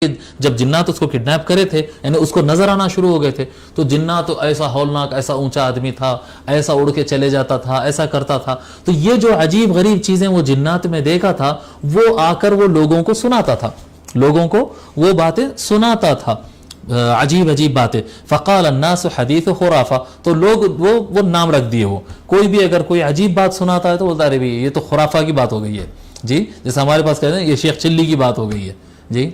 جب جنات اس کو کڈنیپ کرے تھے یعنی اس کو نظر آنا شروع ہو گئے تھے تو جنات تو ایسا ہولناک ایسا اونچا آدمی تھا، ایسا اڑ کے چلے جاتا تھا، ایسا کرتا تھا. تو یہ جو عجیب غریب چیزیں وہ جنات میں دیکھا تھا وہ آ کر وہ لوگوں کو سناتا تھا، لوگوں کو وہ باتیں سناتا تھا، عجیب عجیب باتیں. فقال الناس حدیث خرافہ، تو لوگ وہ نام رکھ دیے. وہ کوئی بھی اگر کوئی عجیب بات سناتا ہے تو بولتا ارے یہ تو خرافہ کی بات ہو گئی ہے جی، جیسے ہمارے پاس کہتے ہیں یہ شیخ چلی کی بات ہو گئی ہے جی.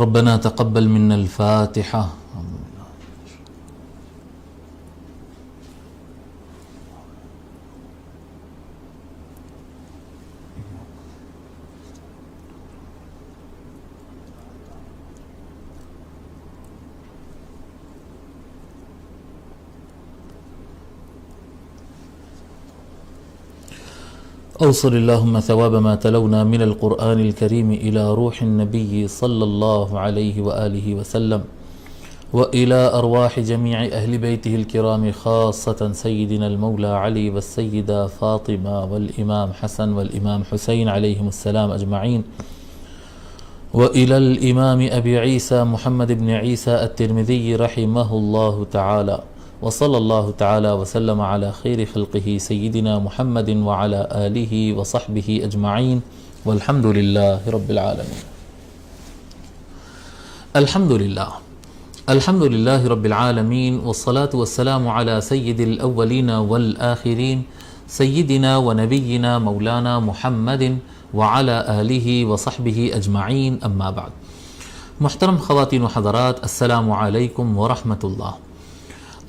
ربنا تقبل منا الفاتحة. أوصل اللهم ثواب ما تلونا من القرآن الكريم إلى روح النبي صلى الله عليه وآله وسلم وإلى أرواح جميع أهل بيته الكرام خاصة سيدنا المولى علي والسيدة فاطمة والإمام حسن والإمام حسين عليهم السلام أجمعين وإلى الإمام أبي عيسى محمد بن عيسى الترمذي رحمه الله تعالى وصلى الله تعالى وسلم على خير خلقه سيدنا محمد وعلى آله وصحبه أجمعين والحمد لله رب العالمين. الحمد لله رب العالمين والصلاة والسلام على سيد الأولين والآخرين سيدنا ونبينا مولانا محمد وعلى آله وصحبه أجمعين أما بعد. محترم خواتین و حضرات، السلام علیکم ورحمۃ اللہ.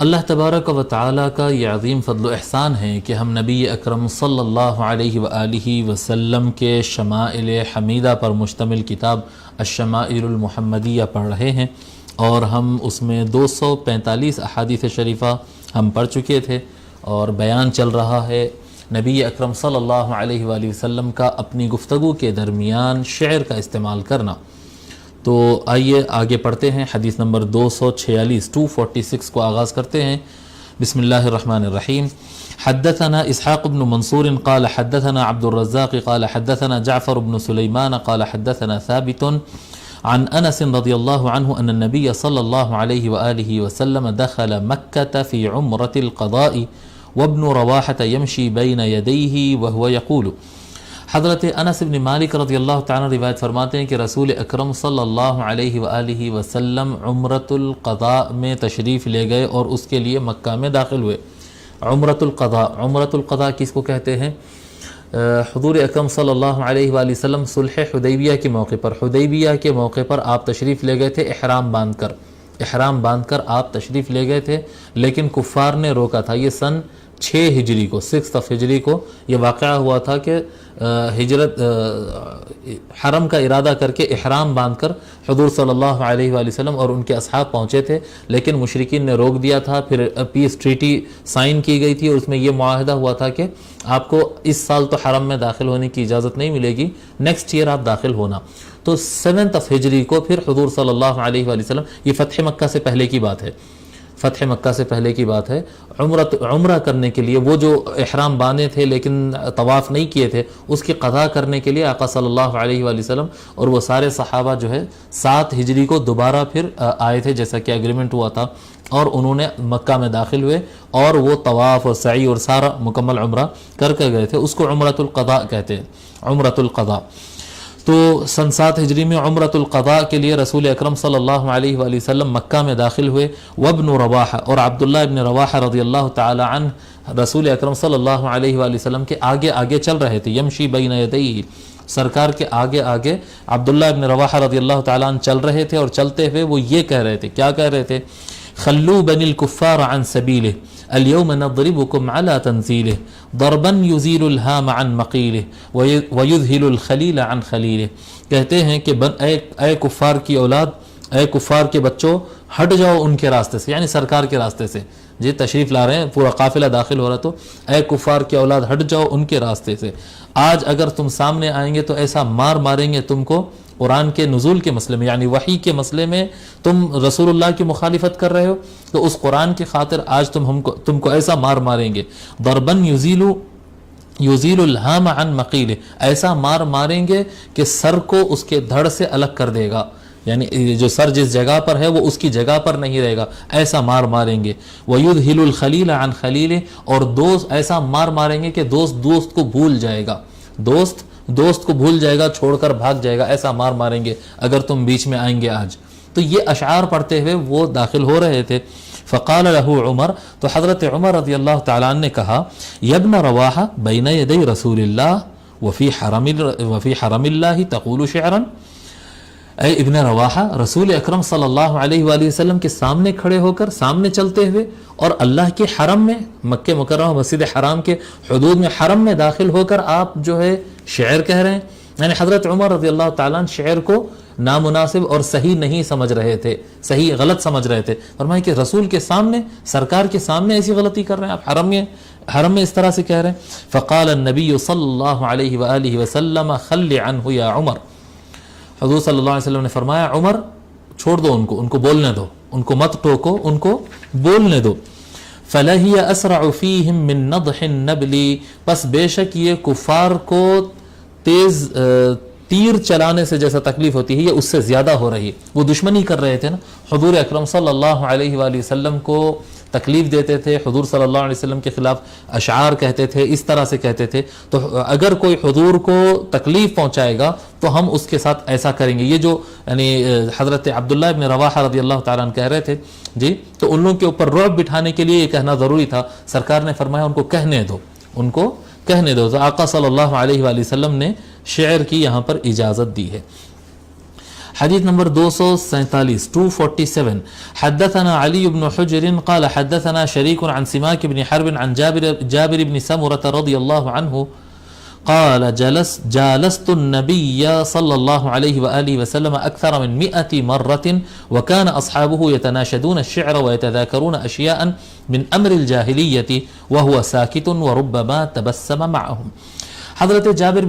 اللہ تبارک و تعالیٰ کا یہ عظیم فضل و احسان ہے کہ ہم نبی اکرم صلی اللہ علیہ وآلہ وسلم کے شمائل حمیدہ پر مشتمل کتاب الشمائل المحمدیہ پڑھ رہے ہیں، اور ہم اس میں 245 احادیث شریفہ ہم پڑھ چکے تھے، اور بیان چل رہا ہے نبی اکرم صلی اللہ علیہ وآلہ وسلم کا اپنی گفتگو کے درمیان شعر کا استعمال کرنا. تو آئیے آگے پڑھتے ہیں. حدیث نمبر 246 کو آغاز کرتے ہیں. بسم اللہ الرحمن الرحیم. حدثنا اسحاق بن منصور قال حدثنا عبد الرزاق قال حدثنا جعفر بن سلیمان قال حدثنا ثابت عن انس رضی اللہ عنہ ان النبی صلی اللہ علیہ وآلہ وسلم دخل مکة في عمرة القضاء وابن رواحة يمشي بين يديه وهو يقول. حضرت انس بن مالک رضی اللہ تعالیٰ روایت فرماتے ہیں کہ رسول اکرم صلی اللہ علیہ وآلہ وسلم عمرۃ القضاء میں تشریف لے گئے اور اس کے لیے مکہ میں داخل ہوئے. عمرۃ القضاء کس کو کہتے ہیں؟ حضور اکرم صلی اللہ علیہ وآلہ وسلم صلح حدیبیہ کے موقع پر آپ تشریف لے گئے تھے احرام باندھ کر آپ تشریف لے گئے تھے، لیکن کفار نے روکا تھا. یہ سن 6 ہجری کو 6 ہجری کو یہ واقعہ ہوا تھا کہ ہجرت حرم کا ارادہ کر کے احرام باندھ کر حضور صلی اللہ علیہ وآلہ وسلم اور ان کے اصحاب پہنچے تھے، لیکن مشرکین نے روک دیا تھا. پھر پیس ٹریٹی سائن کی گئی تھی اور اس میں یہ معاہدہ ہوا تھا کہ آپ کو اس سال تو حرم میں داخل ہونے کی اجازت نہیں ملے گی، نیکسٹ ایئر آپ داخل ہونا. تو 7 ہجری کو پھر حضور صلی اللہ علیہ وآلہ وسلم، یہ فتح مکہ سے پہلے کی بات ہے، عمرہ کرنے کے لیے وہ جو احرام باندھے تھے لیکن طواف نہیں کیے تھے اس کی قضا کرنے کے لیے آقا صلی اللہ علیہ وآلہ وسلم اور وہ سارے صحابہ جو ہے 7 ہجری کو دوبارہ پھر آئے تھے، جیسا کہ اگریمنٹ ہوا تھا، اور انہوں نے مکہ میں داخل ہوئے اور وہ طواف اور سعی اور سارا مکمل عمرہ کر کے گئے تھے. اس کو عمرۃ القضاء کہتے ہیں، عمرۃ القضاء. تو سن 7 ہجری میں عمرۃ القضاء کے لیے رسول اکرم صلی اللہ علیہ وآلہ وسلم مکہ میں داخل ہوئے. وابن رواحہ، اور عبداللہ ابن رواحہ رضی اللہ تعالی عنہ رسول اکرم صلی اللہ علیہ وآلہ وسلم کے آگے چل رہے تھے. یمشی بین یدیہ، سرکار کے آگے عبداللہ ابن رواحہ رضی اللہ تعالی عنہ چل رہے تھے، اور چلتے ہوئے وہ یہ کہہ رہے تھے، کیا کہہ رہے تھے؟ خلو بنی الکفار عن سبیلہ اليوم نضربكم على تنزیلہ ضربا یزیل الہام عن مقیلہ ویذہل الخلیل عن خلیلہ. کہتے ہیں کہ اے کفار کی اولاد، اے کفار کے بچوں، ہٹ جاؤ ان کے راستے سے، یعنی سرکار کے راستے سے. جی تشریف لا رہے ہیں، پورا قافلہ داخل ہو رہا، تو اے کفار کی اولاد ہٹ جاؤ ان کے راستے سے، آج اگر تم سامنے آئیں گے تو ایسا ماریں گے تم کو، قرآن کے نزول کے مسئلے میں یعنی وحی کے مسئلے میں تم رسول اللہ کی مخالفت کر رہے ہو، تو اس قرآن کی خاطر آج تم کو ایسا ماریں گے، ضربن یزیل الہام عن مقیل، ایسا ماریں گے کہ سر کو اس کے دھڑ سے الگ کر دے گا، یعنی جو سر جس جگہ پر ہے وہ اس کی جگہ پر نہیں رہے گا، ایسا ماریں گے، وَيُدْهِلُ الْخَلِيلَ عَنْ خَلِيلِ، اور دوست ایسا ماریں گے کہ دوست کو بھول جائے گا، دوست کو بھول جائے گا، چھوڑ کر بھاگ جائے گا، ایسا ماریں گے اگر تم بیچ میں آئیں گے آج۔ تو یہ اشعار پڑھتے ہوئے وہ داخل ہو رہے تھے۔ فقال له عمر، تو حضرت عمر رضی اللہ تعالیٰ عنہ نے کہا، یبن رواحہ بین یدی رسول اللہ وفی حرم اللہ تقول شعرا، اے ابن رواحہ، رسول اکرم صلی اللہ علیہ وآلہ وسلم کے سامنے کھڑے ہو کر، سامنے چلتے ہوئے، اور اللہ کے حرم میں، مکہ مکرمہ مسجد حرام کے حدود میں، حرم میں داخل ہو کر آپ جو ہے شعر کہہ رہے ہیں۔ یعنی حضرت عمر رضی اللہ تعالیٰ عنہ شعر کو نامناسب اور صحیح نہیں سمجھ رہے تھے، صحیح غلط سمجھ رہے تھے، فرمایا کہ رسول کے سامنے، سرکار کے سامنے ایسی غلطی کر رہے ہیں آپ، حرم میں اس طرح سے کہہ رہے ہیں۔ فقال النبی صلی اللہ علیہ وآلہ وسلم خل عنہ یا عمر، حضور صلی اللہ علیہ وسلم نے فرمایا عمر چھوڑ دو ان کو بولنے دو، ان کو مت ٹوکو، ان کو بولنے دو۔ فَلَهِيَ أَسْرَعُ فِيهِمْ مِن نَضْحِ النَّبْلِ، بس بے شک یہ کفار کو تیز تیر چلانے سے جیسا تکلیف ہوتی ہے یہ اس سے زیادہ ہو رہی ہے۔ وہ دشمنی کر رہے تھے نا، حضور اکرم صلی اللہ علیہ وآلہ وسلم کو تکلیف دیتے تھے، حضور صلی اللہ علیہ وسلم کے خلاف اشعار کہتے تھے، اس طرح سے کہتے تھے، تو اگر کوئی حضور کو تکلیف پہنچائے گا تو ہم اس کے ساتھ ایسا کریں گے۔ یہ جو یعنی حضرت عبداللہ ابن رواحہ رضی اللہ تعالیٰ عنہ کہہ رہے تھے جی، تو ان لوگوں کے اوپر رعب بٹھانے کے لیے یہ کہنا ضروری تھا، سرکار نے فرمایا ان کو کہنے دو، ان کو کہنے دو۔ تو آقا صلی اللہ علیہ وآلہ وسلم نے شعر کی یہاں پر اجازت دی ہے۔ حدیث نمبر 247 247 حدثنا علی بن حجر قال حدثنا شریک عن سماک بن حرب عن جابر بن سمرة رضی اللہ عنہ قال جالست النبي صلى الله عليه وآله وسلم أكثر من 100 مرة وكان أصحابه يتناشدون الشعر ويتذاكرون أشياء من أمر الجاهلية وهو ساكت وربما تبسم معهم۔ حضرت جابر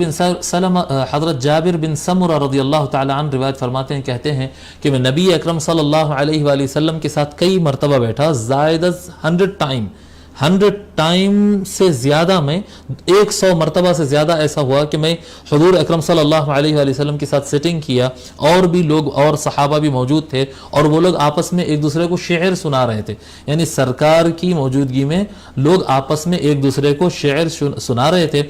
بن سمرہ رضی اللہ تعالیٰ عنہ روایت فرماتے ہیں، کہتے ہیں کہ میں نبی اکرم صلی اللہ علیہ وآلہ وسلم کے ساتھ کئی مرتبہ بیٹھا، زائد از 100 ٹائم سے زیادہ، میں 100 مرتبہ سے زیادہ ایسا ہوا کہ میں حضور اکرم صلی اللہ علیہ وآلہ وسلم کے ساتھ سٹنگ کیا، اور بھی لوگ اور صحابہ بھی موجود تھے، اور وہ لوگ آپس میں ایک دوسرے کو شعر سنا رہے تھے، یعنی سرکار کی موجودگی میں لوگ آپس میں ایک دوسرے کو شعر سنا رہے تھے۔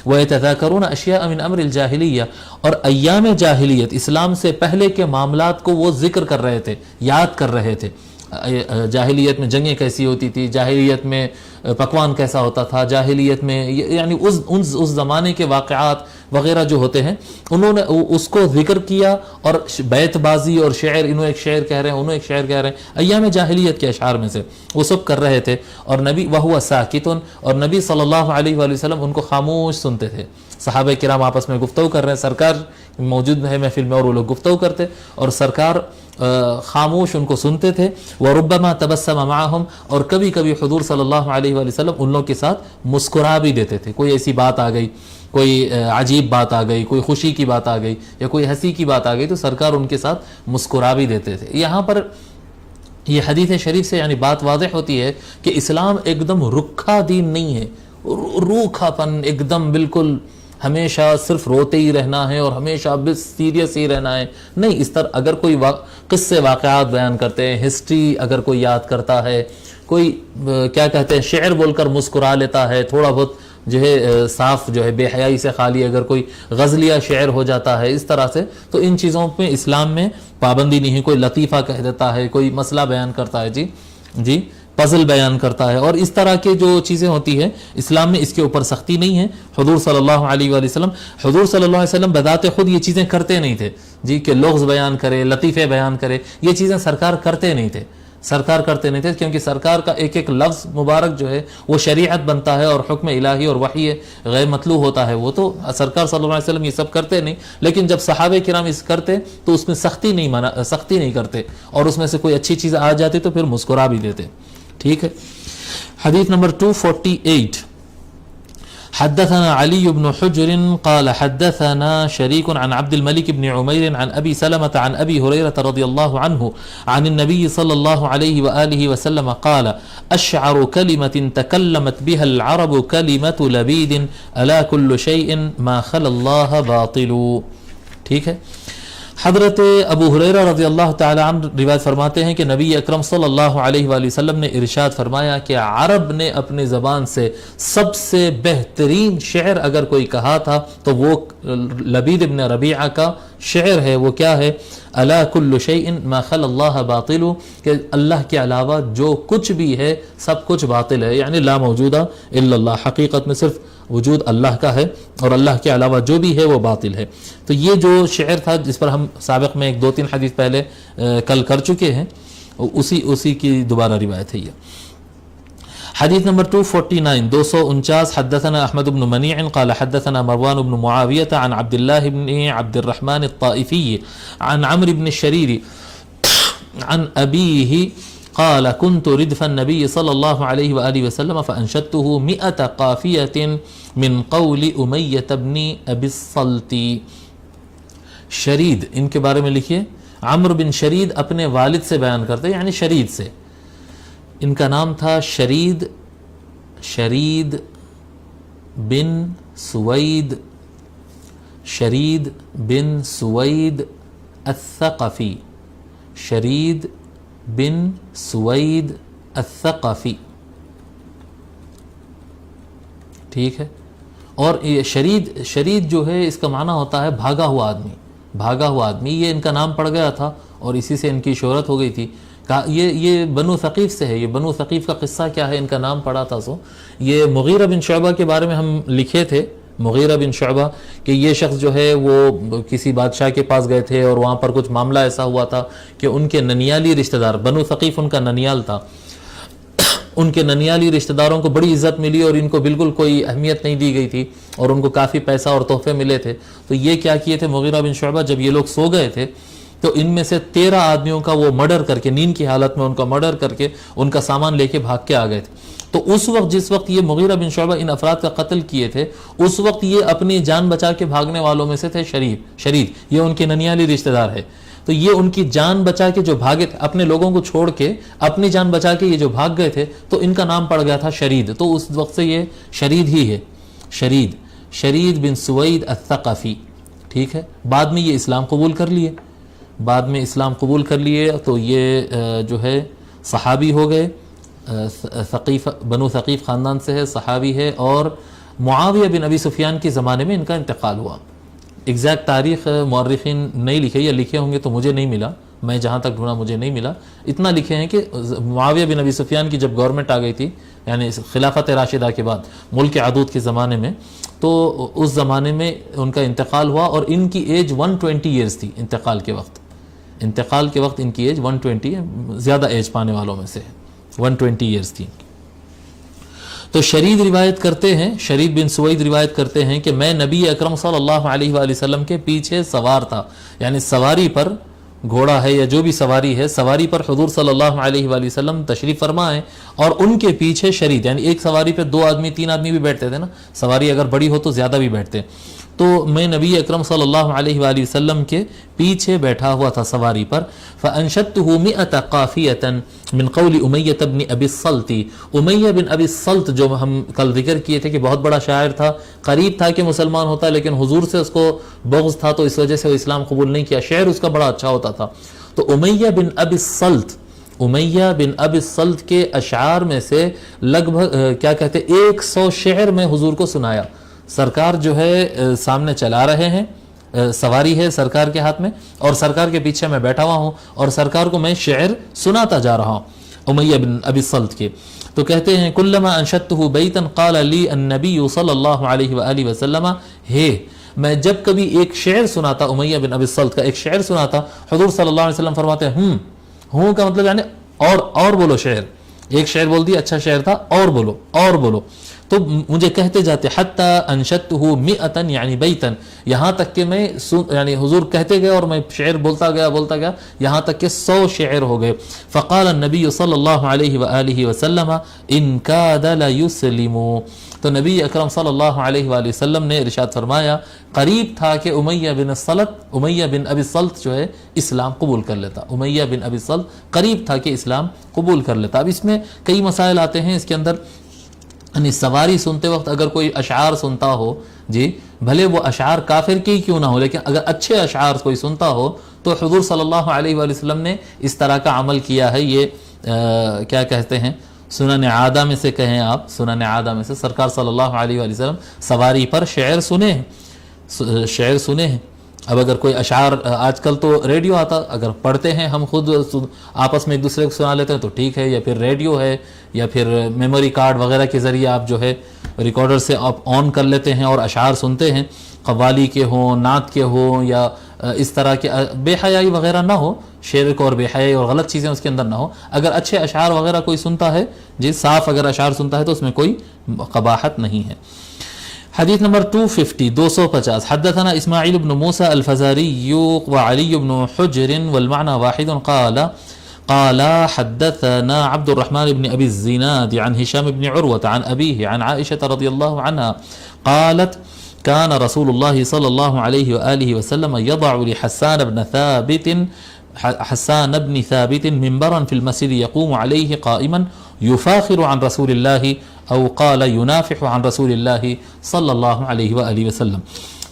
وَيَتَذَاكَرُونَ أَشْيَاءَ مِنْ أَمْرِ الْجَاہِلِيَّةِ، اور ایام جاہلیت، اسلام سے پہلے کے معاملات کو وہ ذکر کر رہے تھے، یاد کر رہے تھے۔ جاہلیت میں جنگیں کیسی ہوتی تھی، جاہلیت میں پکوان کیسا ہوتا تھا، جاہلیت میں یعنی اس زمانے کے واقعات وغیرہ جو ہوتے ہیں، انہوں نے اس کو ذکر کیا، اور بیت بازی اور شعر، انہوں ایک شعر کہہ رہے ہیں، انہوں ایک شعر کہہ رہے ہیں، ایام جاہلیت کے اشعار میں سے وہ سب کر رہے تھے، اور نبی وہو ساکتن، اور نبی صلی اللہ علیہ وآلہ وسلم ان کو خاموش سنتے تھے۔ صحابہ کرام آپس میں گفتگو کر رہے ہیں، سرکار موجود ہے محفل میں اور وہ لوگ گفتگو کرتے، اور سرکار خاموش ان کو سنتے تھے۔ وربما تبسم معهم، اور کبھی کبھی حضور صلی اللہ علیہ وآلہ وسلم ان لوگوں کے ساتھ مسکرا بھی دیتے تھے، کوئی ایسی بات آ گئی، کوئی عجیب بات آ گئی، کوئی خوشی کی بات آ گئی یا کوئی ہنسی کی بات آ گئی، تو سرکار ان کے ساتھ مسکرا بھی دیتے تھے۔ یہاں پر یہ حدیث شریف سے یعنی بات واضح ہوتی ہے کہ اسلام ایک دم رکھا دین نہیں ہے، روکھا پن، ایک دم بالکل ہمیشہ صرف روتے ہی رہنا ہے اور ہمیشہ بس سیریس ہی رہنا ہے، نہیں۔ اس طرح اگر کوئی قصے واقعات بیان کرتے ہیں، ہسٹری اگر کوئی یاد کرتا ہے، کوئی کیا کہتے ہیں شعر بول کر مسکرا لیتا ہے، تھوڑا بہت جو ہے صاف جو ہے بے حیائی سے خالی اگر کوئی غزلیہ شعر ہو جاتا ہے اس طرح سے، تو ان چیزوں پہ اسلام میں پابندی نہیں ہے۔ کوئی لطیفہ کہہ دیتا ہے، کوئی مسئلہ بیان کرتا ہے، جی پزل بیان کرتا ہے، اور اس طرح کے جو چیزیں ہوتی ہیں اسلام میں اس کے اوپر سختی نہیں ہے۔ حضور صلی اللہ علیہ وآلہ وسلم بذات خود یہ چیزیں کرتے نہیں تھے، جی کہ لغز بیان کرے، لطیفے بیان کرے، یہ چیزیں سرکار کرتے نہیں تھے، کیونکہ سرکار کا ایک ایک لفظ مبارک جو ہے وہ شریعت بنتا ہے اور حکم الہی اور وحی غیر مطلوع ہوتا ہے، وہ تو سرکار صلی اللہ علیہ وسلم یہ سب کرتے نہیں، لیکن جب صحابہ کرام اس کرتے تو اس میں سختی نہیں کرتے، اور اس میں سے کوئی اچھی چیز آ جاتی تو پھر مسکرا بھی دیتے، ٹھیک ہے۔ حدیث نمبر 248. حدثنا علي بن حجر قال حدثنا شريك عن عبد الملك بن عمير عن أبي سلمة عن أبي هريرة رضي الله عنه عن النبي صلى الله عليه وآله وسلم قال أشعر كلمة تكلمت بها العرب كلمة لبيد ألا كل شيء ما خلا الله باطل. ٹھیک ہے. حضرت ابو ہریرہ رضی اللہ تعالی عنہ روایت فرماتے ہیں کہ نبی اکرم صلی اللہ علیہ وآلہ وسلم نے ارشاد فرمایا کہ عرب نے اپنی زبان سے سب سے بہترین شعر اگر کوئی کہا تھا تو وہ لبید ابن ربیعہ کا شعر ہے. وہ کیا ہے؟ الا کل شیء ما خلا اللہ باطل، کہ اللہ کے علاوہ جو کچھ بھی ہے سب کچھ باطل ہے، یعنی لا موجود الا اللہ، حقیقت میں صرف وجود اللہ کا ہے اور اللہ کے علاوہ جو بھی ہے وہ باطل ہے. تو یہ جو شعر تھا جس پر ہم سابق میں 1-2-3 حدیث پہلے کل کر چکے ہیں، اسی کی دوبارہ روایت ہے یہ. حدیث نمبر 249 249. حدثنا احمد بن منیع قال حدثنا مروان بن معاویہ عن عبد الله بن عبد الرحمن الطائفی عن عمرو بن الشریر عن ابیہ قال كنت ردف النبي صلى الله عليه وآله وسلم فأنشدته 100 قافية من قول أمية بن أبي الصلت. شرید ان کے بارے میں لکھیے. عمرو بن شرید اپنے والد سے بیان کرتے، یعنی شرید سے. ان کا نام تھا شرید بن سوید، شرید بن سوید الثقفی، شرید بن سوید الثقفی. ٹھیک ہے. اور یہ شرید جو ہے اس کا معنی ہوتا ہے بھاگا ہوا آدمی، بھاگا ہوا آدمی. یہ ان کا نام پڑ گیا تھا اور اسی سے ان کی شہرت ہو گئی تھی. یہ بنو ثقیف سے ہے. یہ بنو ثقیف کا قصہ کیا ہے ان کا نام پڑا تھا. یہ مغیرہ بن شعبہ کے بارے میں ہم لکھے تھے، مغیرہ بن شعبہ، کہ یہ شخص جو ہے وہ کسی بادشاہ کے پاس گئے تھے اور وہاں پر کچھ معاملہ ایسا ہوا تھا کہ ان کے ننیالی رشتہ دار، بنو ثقیف ان کا ننیال تھا، ان کے ننیالی رشتہ داروں کو بڑی عزت ملی اور ان کو بالکل کوئی اہمیت نہیں دی گئی تھی اور ان کو کافی پیسہ اور تحفے ملے تھے. تو یہ کیا کیے تھے مغیرہ بن شعبہ، جب یہ لوگ سو گئے تھے تو ان میں سے 13 آدمیوں کا وہ مرڈر کر کے، نیند کی حالت میں ان کا مرڈر کر کے ان کا سامان لے کے بھاگ کے آ گئے تھے. تو اس وقت جس وقت یہ مغیرہ بن شعبہ ان افراد کا قتل کیے تھے، اس وقت یہ اپنی جان بچا کے بھاگنے والوں میں سے تھے. شرید یہ ان کے ننیالی رشتہ دار ہے. تو یہ ان کی جان بچا کے جو بھاگے تھے، اپنے لوگوں کو چھوڑ کے اپنی جان بچا کے یہ جو بھاگ گئے تھے، تو ان کا نام پڑ گیا تھا شرید. تو اس وقت سے یہ شرید ہی ہے، شرید بن سوید الثقفی. ٹھیک ہے. بعد میں یہ اسلام قبول کر لیے، تو یہ جو ہے صحابی ہو گئے. بنو ثقیف خاندان سے ہے، صحابی ہے. اور معاویہ بن ابی سفیان کے زمانے میں ان کا انتقال ہوا. ایگزیکٹ تاریخ مورخین نہیں لکھے، یا لکھے ہوں گے تو مجھے نہیں ملا، میں جہاں تک ڈھونڈا مجھے نہیں ملا. اتنا لکھے ہیں کہ معاویہ بن ابی سفیان کی جب گورنمنٹ آ گئی تھی، یعنی خلافت راشدہ کے بعد، ملک عدود کے زمانے میں، تو اس زمانے میں ان کا انتقال ہوا اور ان کی ایج 120 ایئرز تھی. انتقال کے وقت ان کی ایج 120 ہے، زیادہ ایج پانے والوں میں سے 120 ایئرز تھی. تو شرید بن سوید روایت کرتے ہیں کہ میں نبی اکرم صلی اللہ علیہ وآلہ وسلم کے پیچھے سوار تھا، یعنی سواری پر، گھوڑا ہے یا جو بھی سواری ہے، سواری پر حضور صلی اللہ علیہ وآلہ وسلم تشریف فرما ہے اور ان کے پیچھے شرید، یعنی ایک سواری پہ 2 آدمی 3 آدمی بھی بیٹھتے تھے نا، سواری اگر بڑی ہو تو زیادہ بھی بیٹھتے. تو میں نبی اکرم صلی اللہ علیہ وآلہ وسلم کے پیچھے بیٹھا ہوا تھا سواری پر. فَأَنْشَدْتُهُ 100 قَافِيَةً من قول امیہ بن ابی الصلت. امیہ بن ابی الصلت جو ہم کل ذکر کیے تھے کہ بہت بڑا شاعر تھا، قریب تھا کہ مسلمان ہوتا، لیکن حضور سے اس کو بغض تھا تو اس وجہ سے وہ اسلام قبول نہیں کیا. شعر اس کا بڑا اچھا ہوتا تھا. تو امیہ بن ابی الصلت کے اشعار میں سے لگ بھگ 100 شعر میں حضور کو سنایا. سرکار جو ہے سامنے چلا رہے ہیں، سواری ہے سرکار کے ہاتھ میں، اور سرکار کے پیچھے میں بیٹھا ہوا ہوں اور سرکار کو میں شعر سناتا جا رہا ہوں امیہ بن ابی الصلت کے. تو کہتے ہیں کلما انشدته بیتا قال لی النبی صلی اللہ علیہ وآلہ وسلم ہے. میں جب کبھی ایک شعر سناتا، امیہ بن ابی الصلت کا ایک شعر سناتا، حضور صلی اللہ علیہ وسلم فرماتے ہیں ہوں کا مطلب یعنی اور بولو شعر. ایک شعر بول دیا، اچھا شعر تھا، اور بولو. تو مجھے کہتے جاتے حتی انشدتہ مئتا یعنی بیتن، یہاں تک کہ میں یعنی حضور کہتے گئے اور میں شعر بولتا گیا یہاں تک کہ 100 شعر ہو گئے. فقال النبی صلی اللہ علیہ وآلہ وسلم ان کاد لیسلم، تو نبی اکرم صلی اللہ علیہ وآلہ وسلم نے ارشاد فرمایا قریب تھا کہ امیہ بن ابی الصلت جو ہے اسلام قبول کر لیتا. امیہ بن ابی الصلت قریب تھا کہ اسلام قبول کر لیتا. اب اس میں کئی مسائل آتے ہیں. اس کے اندر یعنی سواری سنتے وقت اگر کوئی اشعار سنتا ہو، جی بھلے وہ اشعار کافر کی کیوں نہ ہو، لیکن اگر اچھے اشعار کوئی سنتا ہو تو حضور صلی اللہ علیہ وآلہ وسلم نے اس طرح کا عمل کیا ہے. یہ کیا کہتے ہیں، سنن عادہ میں سے کہیں آپ، سنن عادہ میں سے سرکار صلی اللہ علیہ وآلہ وسلم سواری پر شعر سنے ہیں. اب اگر کوئی اشعار، آج کل تو ریڈیو آتا، اگر پڑھتے ہیں ہم خود آپس میں ایک دوسرے کو سنا لیتے ہیں تو ٹھیک ہے، یا پھر ریڈیو ہے، یا پھر میموری کارڈ وغیرہ کے ذریعے آپ جو ہے ریکارڈر سے آپ آن کر لیتے ہیں اور اشعار سنتے ہیں، قوالی کے ہوں، نعت کے ہوں، یا اس طرح کے بے حیائی وغیرہ نہ ہو، شرک اور بے حیائی اور غلط چیزیں اس کے اندر نہ ہو. اگر اچھے اشعار وغیرہ کوئی سنتا ہے، جی صاف اگر اشعار سنتا ہے تو اس میں کوئی قباحت نہیں ہے. حدیث نمبر 250 حدثنا اسماعیل بن موسى الفزاري وعلي بن حجر والمعنى واحد قال حدثنا عبد الرحمن بن أبي الزناد عن هشام بن عروة عن أبيه عن عائشة رضي الله عنها قالت كان رسول الله صلى الله عليه وآله وسلم يضع حسان بن ثابت منبرا في المسجد يقوم عليه قائما يفاخر عن رسول الله او قال ينافح عن رسول الله صلی اللہ علیہ وآلہ وسلم.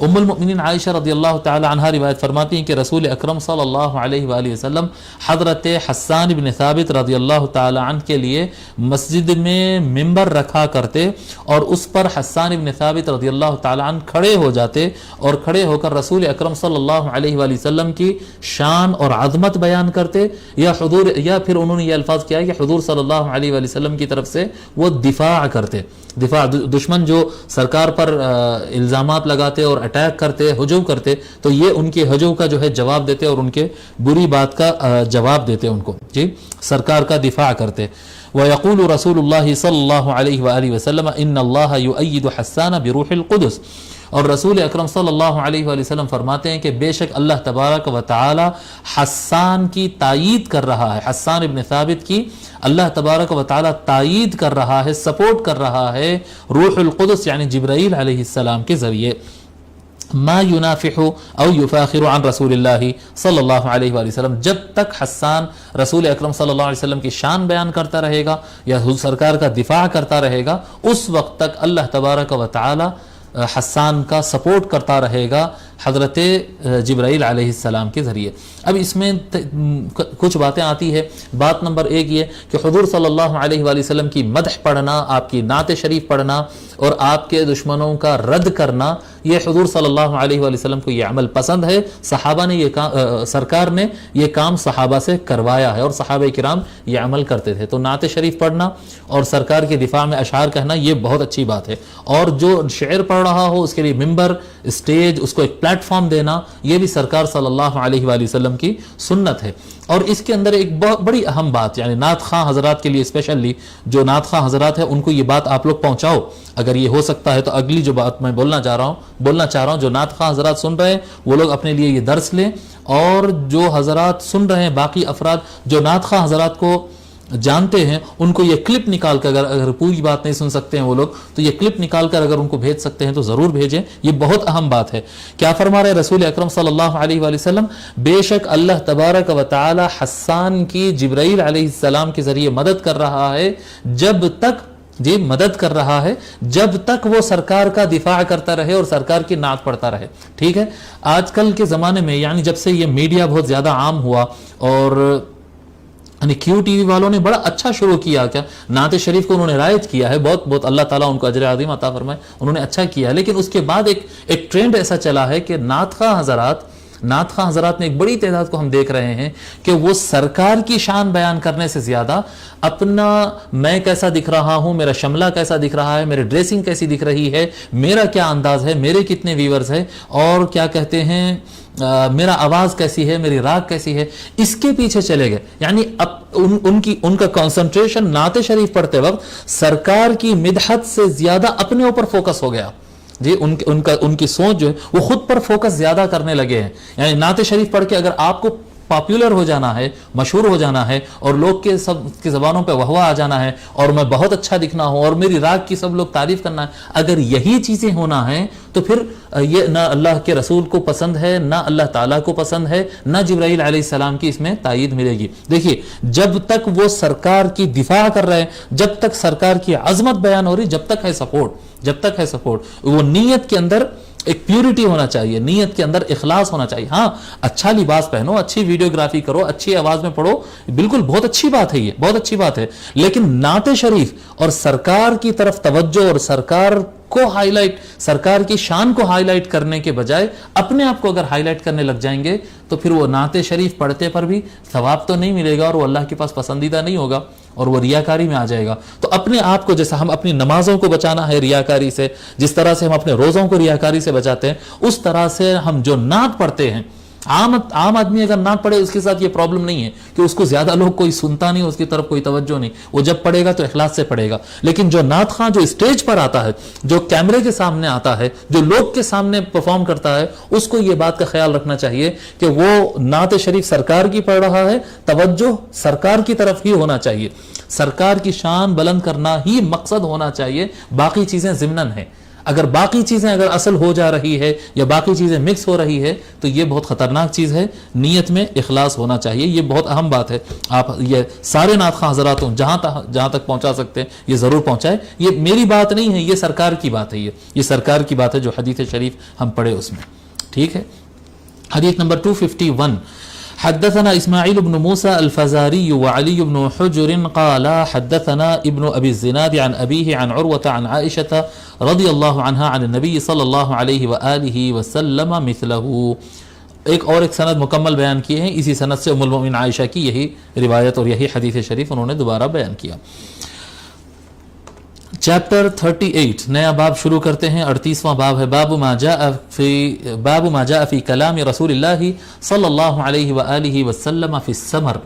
ام المؤمنین عائشہ رضی اللہ تعالی عنہا روایت فرماتی ہیں کہ رسول اکرم صلی اللہ علیہ وآلہ وسلم حضرت حسان بن ثابت رضی اللہ تعالی عنہ کے لیے مسجد میں ممبر رکھا کرتے اور اس پر حسان بن ثابت رضی اللہ تعالی عنہ کھڑے ہو جاتے اور کھڑے ہو کر رسول اکرم صلی اللہ علیہ وآلہ وسلم کی شان اور عظمت بیان کرتے، یا پھر انہوں نے یہ الفاظ کیا کہ حضور صلی اللہ علیہ وآلہ وسلم کی طرف سے وہ دفاع کرتے. دشمن جو سرکار پر الزامات لگاتے اور اٹیک کرتے، ہجوم کرتے، تو یہ ان کے ہجوم کا جو ہے جواب دیتے اور ان کے بری بات کا جواب دیتے، ان کو جی سرکار کا دفاع کرتے. وَيَقُولُ رسول اللہ صلی اللہ علیہ وآلہ وسلم ان اللہ يؤيد حسان بروح القدس، اور رسول اکرم صلی اللہ علیہ وآلہ وسلم فرماتے ہیں کہ بے شک اللہ تبارک و تعالی حسان کی تائید کر رہا ہے، حسان ابن ثابت کی اللہ تبارک و تعالی تائید کر رہا ہے، سپورٹ کر رہا ہے روح القدس یعنی جبرائیل علیہ السلام کے ذریعے. ما ينافح او يفاخر عن رسول اللہ صلی اللہ علیہ وآلہ وسلم، جب تک حسان رسول اکرم صلی اللہ علیہ وسلم کی شان بیان کرتا رہے گا یا سرکار کا دفاع کرتا رہے گا، اس وقت تک اللہ تبارک و تعالی حسان کا سپورٹ کرتا رہے گا حضرت جبرائیل علیہ السلام کے ذریعے. اب اس میں کچھ باتیں آتی ہے. بات نمبر 1 یہ کہ حضور صلی اللہ علیہ وآلہ وسلم کی مدح پڑھنا، آپ کی نعت شریف پڑھنا اور آپ کے دشمنوں کا رد کرنا، یہ حضور صلی اللہ علیہ وآلہ وسلم کو یہ عمل پسند ہے. صحابہ نے یہ کام، سرکار نے یہ کام صحابہ سے کروایا ہے اور صحابہ کرام یہ عمل کرتے تھے. تو نعت شریف پڑھنا اور سرکار کے دفاع میں اشعار کہنا یہ بہت اچھی بات ہے. اور جو شعر پڑھ رہا ہو اس کے لیے ممبر، اسٹیج، اس کو ایک پلیٹ فارم دینا، یہ بھی سرکار صلی اللہ علیہ وآلہ وسلم کی سنت ہے. اور اس کے اندر ایک بہت بڑی اہم بات، یعنی نعت خواں حضرات کے لیے اسپیشلی جو نعت خواں حضرات ہیں ان کو یہ بات آپ لوگ پہنچاؤ اگر یہ ہو سکتا ہے. تو اگلی جو بات میں بولنا چاہ رہا ہوں جو نعت خواں حضرات سن رہے ہیں وہ لوگ اپنے لیے یہ درس لیں، اور جو حضرات سن رہے ہیں باقی افراد جو نعت خواں حضرات کو جانتے ہیں ان کو یہ کلپ نکال کر، اگر پوری بات نہیں سن سکتے ہیں وہ لوگ تو یہ کلپ نکال کر اگر ان کو بھیج سکتے ہیں تو ضرور بھیجیں. یہ بہت اہم بات ہے. کیا فرما رہے رسول اکرم صلی اللہ علیہ وآلہ وسلم؟ بے شک اللہ تبارک و تعالی حسان کی جبرائیل علیہ السلام کے ذریعے مدد کر رہا ہے، مدد کر رہا ہے جب تک وہ سرکار کا دفاع کرتا رہے اور سرکار کی نعت پڑھتا رہے. ٹھیک ہے، آج کل کے زمانے میں یعنی جب سے یہ میڈیا بہت زیادہ عام ہوا اور یعنی کیو ٹی وی والوں نے بڑا اچھا شروع کیا، کیا نعت شریف کو انہوں نے رائج کیا ہے، بہت بہت اللہ تعالیٰ ان کو اجر عظیم عطا فرمائے، انہوں نے اچھا کیا ہے. لیکن اس کے بعد ایک ٹرینڈ ایسا چلا ہے کہ نعت خواں حضرات نعت خواں حضرات میں ایک بڑی تعداد کو ہم دیکھ رہے ہیں کہ وہ سرکار کی شان بیان کرنے سے زیادہ اپنا میں کیسا دکھ رہا ہوں، میرا شملہ کیسا دکھ رہا ہے، میری ڈریسنگ کیسی دکھ رہی ہے، میرا کیا انداز ہے، میرے کتنے ویورز ہیں، اور کیا کہتے ہیں میرا آواز کیسی ہے، میری راگ کیسی ہے، اس کے پیچھے چلے گئے. یعنی ان کا کنسنٹریشن نعت شریف پڑھتے وقت سرکار کی مدحت سے زیادہ اپنے اوپر فوکس ہو گیا. جی ان کی سوچ جو ہے وہ خود پر فوکس زیادہ کرنے لگے ہیں. یعنی نعت شریف پڑھ کے اگر آپ کو پاپولر ہو جانا ہے، مشہور ہو جانا ہے، اور لوگ کے سب کی زبانوں پہ واہ واہ آ جانا ہے، اور میں بہت اچھا دکھنا ہوں، اور میری راگ کی سب لوگ تعریف کرنا ہے، اگر یہی چیزیں ہونا ہیں تو پھر یہ نہ اللہ کے رسول کو پسند ہے، نہ اللہ تعالیٰ کو پسند ہے، نہ جبرائیل علیہ السلام کی اس میں تائید ملے گی. دیکھیے جب تک وہ سرکار کی دفاع کر رہے ہیں، جب تک سرکار کی عظمت بیان ہو رہی، جب تک ہے سپورٹ، وہ نیت کے اندر ایک پیورٹی ہونا چاہیے، نیت کے اندر اخلاص ہونا چاہیے. ہاں اچھا لباس پہنو، اچھی ویڈیوگرافی کرو، اچھی آواز میں پڑھو، بالکل بہت اچھی بات ہے، یہ بہت اچھی بات ہے. لیکن نعت شریف اور سرکار کی طرف توجہ اور سرکار کی شان کو ہائی لائٹ کرنے کے بجائے اپنے آپ کو اگر ہائی لائٹ کرنے لگ جائیں گے تو پھر وہ نعت شریف پڑھتے پر بھی ثواب تو نہیں ملے گا، اور وہ اللہ کے پاس پسندیدہ نہیں ہوگا، اور وہ ریاکاری میں آ جائے گا. تو اپنے آپ کو، جیسا ہم اپنی نمازوں کو بچانا ہے ریاکاری سے، جس طرح سے ہم اپنے روزوں کو ریاکاری سے بچاتے ہیں، اس طرح سے ہم جو نعت پڑھتے ہیں، عام آدمی اگر نعت پڑھے اس کے ساتھ یہ پرابلم نہیں ہے کہ اس کو زیادہ لوگ کوئی سنتا نہیں، اس کی طرف کوئی توجہ نہیں، وہ جب پڑھے گا تو اخلاص سے پڑھے گا. لیکن جو نعت خواں جو اسٹیج پر آتا ہے، جو کیمرے کے سامنے آتا ہے، جو لوگ کے سامنے پرفارم کرتا ہے، اس کو یہ بات کا خیال رکھنا چاہیے کہ وہ نعت شریف سرکار کی پڑھ رہا ہے، توجہ سرکار کی طرف ہی ہونا چاہیے، سرکار کی شان بلند کرنا ہی مقصد ہونا چاہیے، باقی چیزیں ضمناً ہیں. اگر باقی چیزیں اگر اصل ہو جا رہی ہے یا باقی چیزیں مکس ہو رہی ہے تو یہ بہت خطرناک چیز ہے. نیت میں اخلاص ہونا چاہیے، یہ بہت اہم بات ہے. آپ یہ سارے نعت خواں حضرات جہاں تک پہنچا سکتے ہیں یہ ضرور پہنچائے. یہ میری بات نہیں ہے، یہ سرکار کی بات ہے، یہ سرکار کی بات ہے جو حدیث شریف ہم پڑھے اس میں. ٹھیک ہے. حدیث نمبر 251. حدثنا اسماعیل بن موسى الفزاري وعلي بن حجر قال حدثنا ابن ابي الزناد عن ابيه عن عروة عن عائشة رضي الله عنها عن النبي صلی اللہ علیہ وآلہ وسلم مثله. ایک سند مکمل بیان کیے ہیں اسی سند سے ام المؤمنین عائشہ کی یہی روایت اور یہی حدیث شریف انہوں نے دوبارہ بیان کیا. چیپٹر 38 نیا باب شروع کرتے ہیں. 38واں باب ہے باب ما جاء فی کلام رسول اللہ صلی اللہ علیہ وآلہ وسلم فی السمر.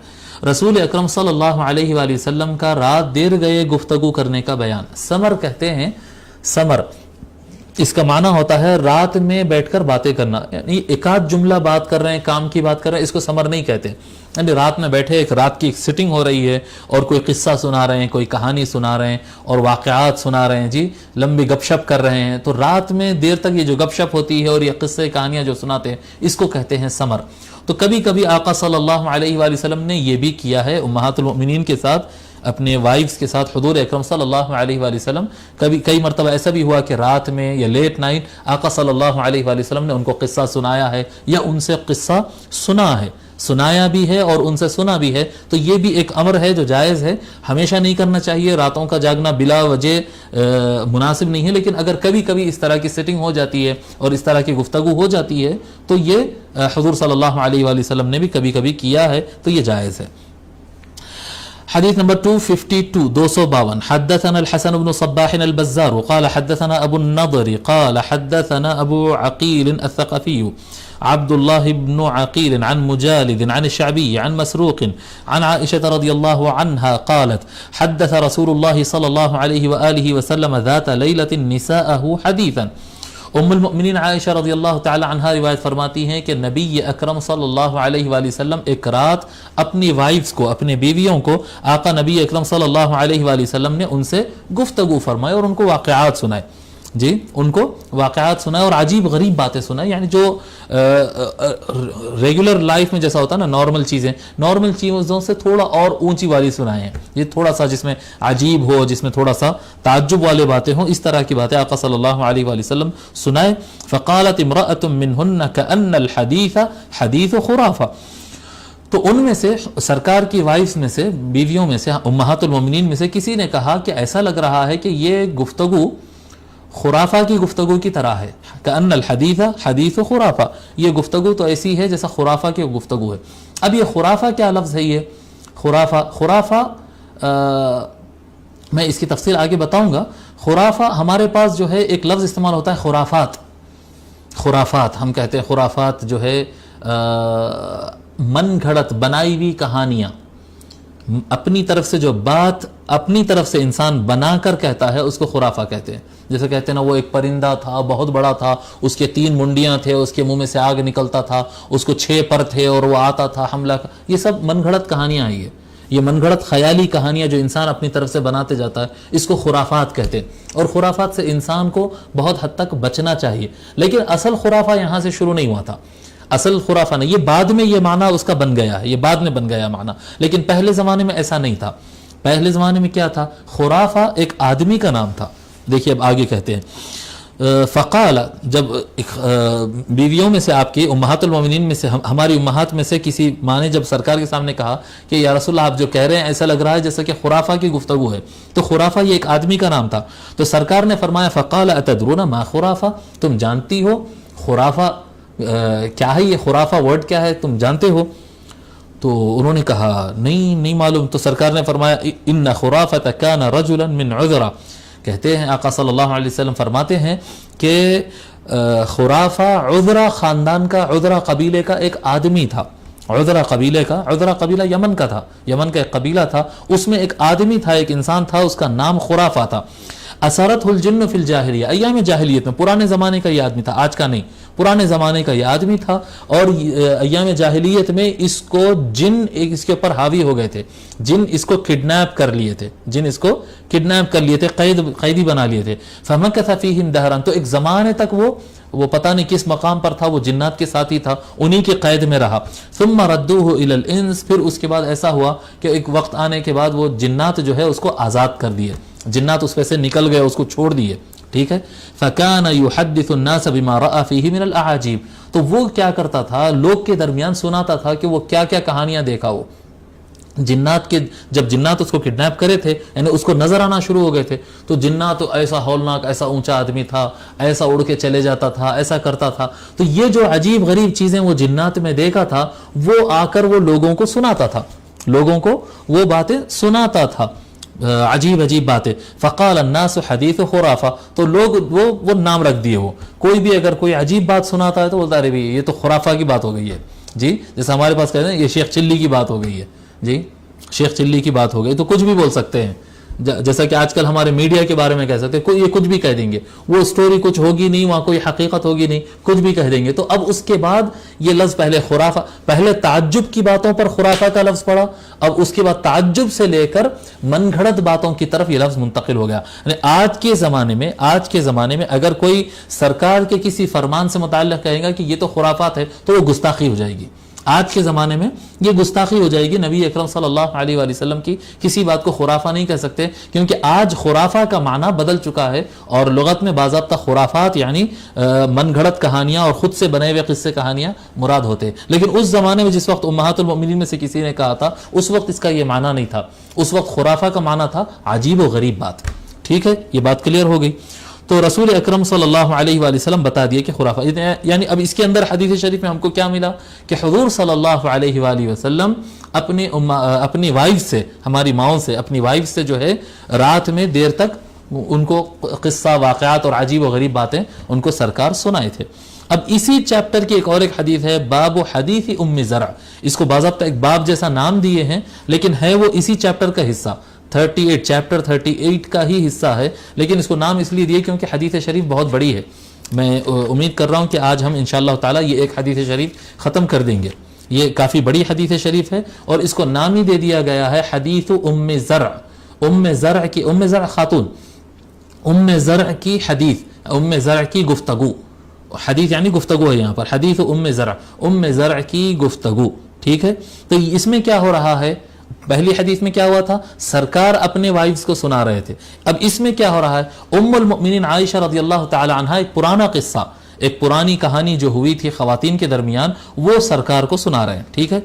رسول اکرم صلی اللہ علیہ وآلہ وسلم کا رات دیر گئے گفتگو کرنے کا بیان. سمر کہتے ہیں، سمر اس کا معنی ہوتا ہے رات میں بیٹھ کر باتیں کرنا. یعنی ایک آدھ جملہ بات کر رہے ہیں، کام کی بات کر رہے ہیں، اس کو سمر نہیں کہتے. یعنی رات میں بیٹھے رات کی ایک سٹنگ ہو رہی ہے اور کوئی قصہ سنا رہے ہیں، کوئی کہانی سنا رہے ہیں اور واقعات سنا رہے ہیں، جی لمبی گپ شپ کر رہے ہیں. تو رات میں دیر تک یہ جو گپ شپ ہوتی ہے اور یہ قصے کہانیاں جو سناتے ہیں اس کو کہتے ہیں سمر. تو کبھی کبھی آقا صلی اللہ علیہ وآلہ وسلم نے یہ بھی کیا ہے امہات المؤمنین کے ساتھ، اپنے وائفز کے ساتھ. حضور اکرم صلی اللہ علیہ وآلہ وسلم کئی مرتبہ ایسا بھی ہوا کہ رات میں یا لیٹ نائٹ آقا صلی اللہ علیہ وآلہ وسلم نے ان کو قصہ سنایا ہے یا ان سے قصہ سنایا بھی ہے اور ان سے سنا بھی ہے. تو یہ بھی ایک امر ہے جو جائز ہے، ہمیشہ نہیں کرنا چاہیے. راتوں کا جاگنا بلا وجہ مناسب نہیں ہے، لیکن اگر کبھی کبھی اس طرح کی سیٹنگ ہو جاتی ہے اور اس طرح کی گفتگو ہو جاتی ہے تو یہ حضور صلی اللہ علیہ وآلہ وسلم نے بھی کبھی کبھی کیا ہے، تو یہ جائز ہے. حديث نمبر 252 252. حدثنا الحسن بن صباح البزار قال حدثنا أبو النضر قال حدثنا أبو عقيل الثقفي عبد الله بن عقيل عن مجالد عن الشعبي عن مسروق عن عائشة رضي الله عنها قالت حدث رسول الله صلى الله عليه وآله وسلم ذات ليلة نساءه حديثا. ام المؤمنین عائشہ رضی اللہ تعالی عنہا روایت فرماتی ہیں کہ نبی اکرم صلی اللہ علیہ وآلہ وسلم ایک رات اپنی وائفز کو، اپنے بیویوں کو، آقا نبی اکرم صلی اللہ علیہ وآلہ وسلم نے ان سے گفتگو فرمائے اور ان کو واقعات سنائے. جی ان کو واقعات سنائے اور عجیب غریب باتیں سنائے. یعنی جو ریگولر لائف میں جیسا ہوتا ہے نا، نارمل چیزوں سے تھوڑا اور اونچی والی سنائے ہیں. یہ تھوڑا سا جس میں عجیب ہو، جس میں تھوڑا سا تعجب والے باتیں ہوں، اس طرح کی باتیں آقا صلی اللہ علیہ وآلہ وسلم سنائے. فقالت امرأة منہن کأن الحدیث حدیث خرافہ. تو ان میں سے سرکار کی وائفز میں سے، بیویوں میں سے، امہات المومنین میں سے کسی نے کہا کہ ایسا لگ رہا ہے کہ یہ گفتگو خرافہ کی گفتگو کی طرح ہے. کأن الحدیث حدیث خرافہ، یہ گفتگو تو ایسی ہے جیسا خرافہ کی گفتگو ہے. اب یہ خرافہ کیا لفظ ہے؟ یہ خرافہ میں اس کی تفصیل آگے بتاؤں گا. خرافہ ہمارے پاس جو ہے ایک لفظ استعمال ہوتا ہے خرافات ہم کہتے ہیں. خرافات جو ہے من گھڑت بنائی ہوئی کہانیاں، اپنی طرف سے جو بات اپنی طرف سے انسان بنا کر کہتا ہے اس کو خرافہ کہتے ہیں. جیسے کہتے ہیں نا وہ ایک پرندہ تھا بہت بڑا تھا، اس کے 3 منڈیاں تھے، اس کے منہ میں سے آگ نکلتا تھا، اس کو 6 پر تھے اور وہ آتا تھا حملہ. یہ سب من گھڑت کہانیاں ہیں. یہ من گھڑت خیالی کہانیاں جو انسان اپنی طرف سے بناتے جاتا ہے اس کو خرافات کہتے ہیں. اور خرافات سے انسان کو بہت حد تک بچنا چاہیے. لیکن اصل خرافہ یہاں سے شروع نہیں ہوا تھا. اصل خرافہ نہیں، یہ بعد میں یہ معنی اس کا بن گیا ہے، یہ بعد میں بن گیا معنی. لیکن پہلے زمانے میں ایسا نہیں تھا. پہلے زمانے میں کیا تھا؟ خرافہ ایک آدمی کا نام تھا. دیکھیے اب آگے کہتے ہیں فقال، جب بیویوں میں سے آپ کی امہات المومنین میں سے ہماری امہات میں سے کسی ماں نے جب سرکار کے سامنے کہا کہ یا رسول اللہ آپ جو کہہ رہے ہیں ایسا لگ رہا ہے جیسا کہ خرافہ کی گفتگو ہے. تو خرافہ یہ ایک آدمی کا نام تھا. تو سرکار نے فرمایا فقال اتدرون ما خرافہ، تم جانتی ہو خرافہ کیا ہے؟ یہ خرافہ ورڈ کیا ہے تم جانتے ہو؟ تو انہوں نے کہا نہیں معلوم. تو سرکار نے فرمایا ان خرافۃ کان رجلا من عذرا، کہتے ہیں آقا صلی اللہ علیہ وسلم فرماتے ہیں کہ خرافہ عذرا خاندان کا، عذرا قبیلے کا ایک آدمی تھا. عذرا قبیلہ یمن کا تھا، یمن کا ایک قبیلہ تھا، اس میں ایک آدمی تھا، ایک انسان تھا، اس کا نام خرافہ تھا. اثرت الجن فی الجاہلیہ، ایام جاہلیت میں، پرانے زمانے کا یہ آدمی تھا، آج کا نہیں، پرانے زمانے کا یہ آدمی تھا. اور ایام جاہلیت میں اس کو جن اس کے اوپر حاوی ہو گئے تھے، جن اس کو کڈنیپ کر لیے تھے، قیدی بنا لیے تھے. فمکث فیہم دہرا، تو ایک زمانے تک وہ پتہ نہیں کس مقام پر تھا، وہ جنات کے ساتھ ہی تھا، انہی کے قید میں رہا. ثم ردوہ الی الانس، پھر اس کے بعد ایسا ہوا کہ ایک وقت آنے کے بعد وہ جنات جو ہے اس کو آزاد کر دیے، جنات اس پہ سے نکل گئے، اس کو چھوڑ دیے. ٹھیک ہے. فکان یحدث الناس بما رأى فیہ من الاعاجیب، تو وہ کیا کرتا تھا، لوگ کے درمیان سناتا تھا کہ وہ کیا کیا کہانیاں دیکھا. وہ جب جنات اس کو کڈنیپ کرے تھے، یعنی اس کو نظر آنا شروع ہو گئے تھے، تو جنات ایسا ہولناک، ایسا اونچا آدمی تھا، ایسا اڑ کے چلے جاتا تھا، ایسا کرتا تھا. تو یہ جو عجیب غریب چیزیں وہ جنات میں دیکھا تھا، وہ آ کر وہ لوگوں کو سناتا تھا، لوگوں کو وہ باتیں سناتا تھا، عجیب باتیں. فقال الناس حدیث خرافہ، تو لوگ وہ نام رکھ دیے. وہ کوئی بھی اگر کوئی عجیب بات سناتا ہے تو بولتا ارے یہ تو خرافہ کی بات ہو گئی ہے جی. جیسے ہمارے پاس کہتے ہیں یہ شیخ چلی کی بات ہو گئی ہے جی، شیخ چلی کی بات ہو گئی، تو کچھ بھی بول سکتے ہیں. جیسا کہ آج کل ہمارے میڈیا کے بارے میں کہہ سکتے ہیں، یہ کچھ بھی کہہ دیں گے، وہ سٹوری کچھ ہوگی نہیں، وہاں کوئی حقیقت ہوگی نہیں، کچھ بھی کہہ دیں گے. تو اب اس کے بعد یہ لفظ پہلے تعجب کی باتوں پر خرافہ کا لفظ پڑا، اب اس کے بعد تعجب سے لے کر من گھڑت باتوں کی طرف یہ لفظ منتقل ہو گیا. یعنی آج کے زمانے میں اگر کوئی سرکار کے کسی فرمان سے متعلق کہے گا کہ یہ تو خرافات ہے تو وہ گستاخی ہو جائے گی. آج کے زمانے میں یہ گستاخی ہو جائے گی. نبی اکرم صلی اللہ علیہ وآلہ وسلم کی کسی بات کو خرافہ نہیں کہہ سکتے، کیونکہ آج خرافہ کا معنی بدل چکا ہے. اور لغت میں باضابطہ خرافات یعنی من گھڑت کہانیاں اور خود سے بنے ہوئے قصے کہانیاں مراد ہوتے. لیکن اس زمانے میں جس وقت امہات المؤمنین میں سے کسی نے کہا تھا، اس وقت اس کا یہ معنی نہیں تھا. اس وقت خرافہ کا معنی تھا عجیب و غریب بات. ٹھیک ہے، یہ بات کلیئر ہو گئی. تو رسول اکرم صلی اللہ علیہ وآلہ وسلم بتا دیے کہ خرافہ، یعنی اب اس کے اندر حدیث شریف میں ہم کو کیا ملا کہ حضور صلی اللہ علیہ وآلہ وسلم اپنی وائف سے، ہماری ماؤں سے، اپنی وائف سے جو ہے رات میں دیر تک ان کو قصہ، واقعات اور عجیب و غریب باتیں ان کو سرکار سنائے تھے. اب اسی چیپٹر کی ایک حدیث ہے، باب حدیث ام زرع. اس کو باضابطہ ایک باب جیسا نام دیے ہیں، لیکن ہے وہ اسی چیپٹر کا حصہ. 38 چیپٹر 38 کا ہی حصہ ہے، لیکن اس کو نام اس لیے دیے کیونکہ حدیث شریف بہت بڑی ہے. میں امید کر رہا ہوں کہ آج ہم انشاءاللہ تعالی یہ ایک حدیث شریف ختم کر دیں گے. یہ کافی بڑی حدیث شریف ہے اور اس کو نام ہی دے دیا گیا ہے حدیث ام زرع. ام زرع خاتون، ام زرع کی حدیث، ام زرع کی گفتگو. حدیث یعنی گفتگو ہے یہاں پر. حدیث ام زرع کی گفتگو. ٹھیک ہے. تو اس میں کیا ہو رہا ہے، پہلی حدیث میں کیا ہوا تھا، سرکار اپنے وائفز کو سنا رہے تھے. اب اس میں کیا ہو رہا ہے، ام المؤمنین عائشہ رضی اللہ تعالی عنہا ایک پرانا قصہ، ایک پرانی کہانی جو ہوئی تھی خواتین کے درمیان، وہ سرکار کو سنا رہے ہیں. ٹھیک ہے.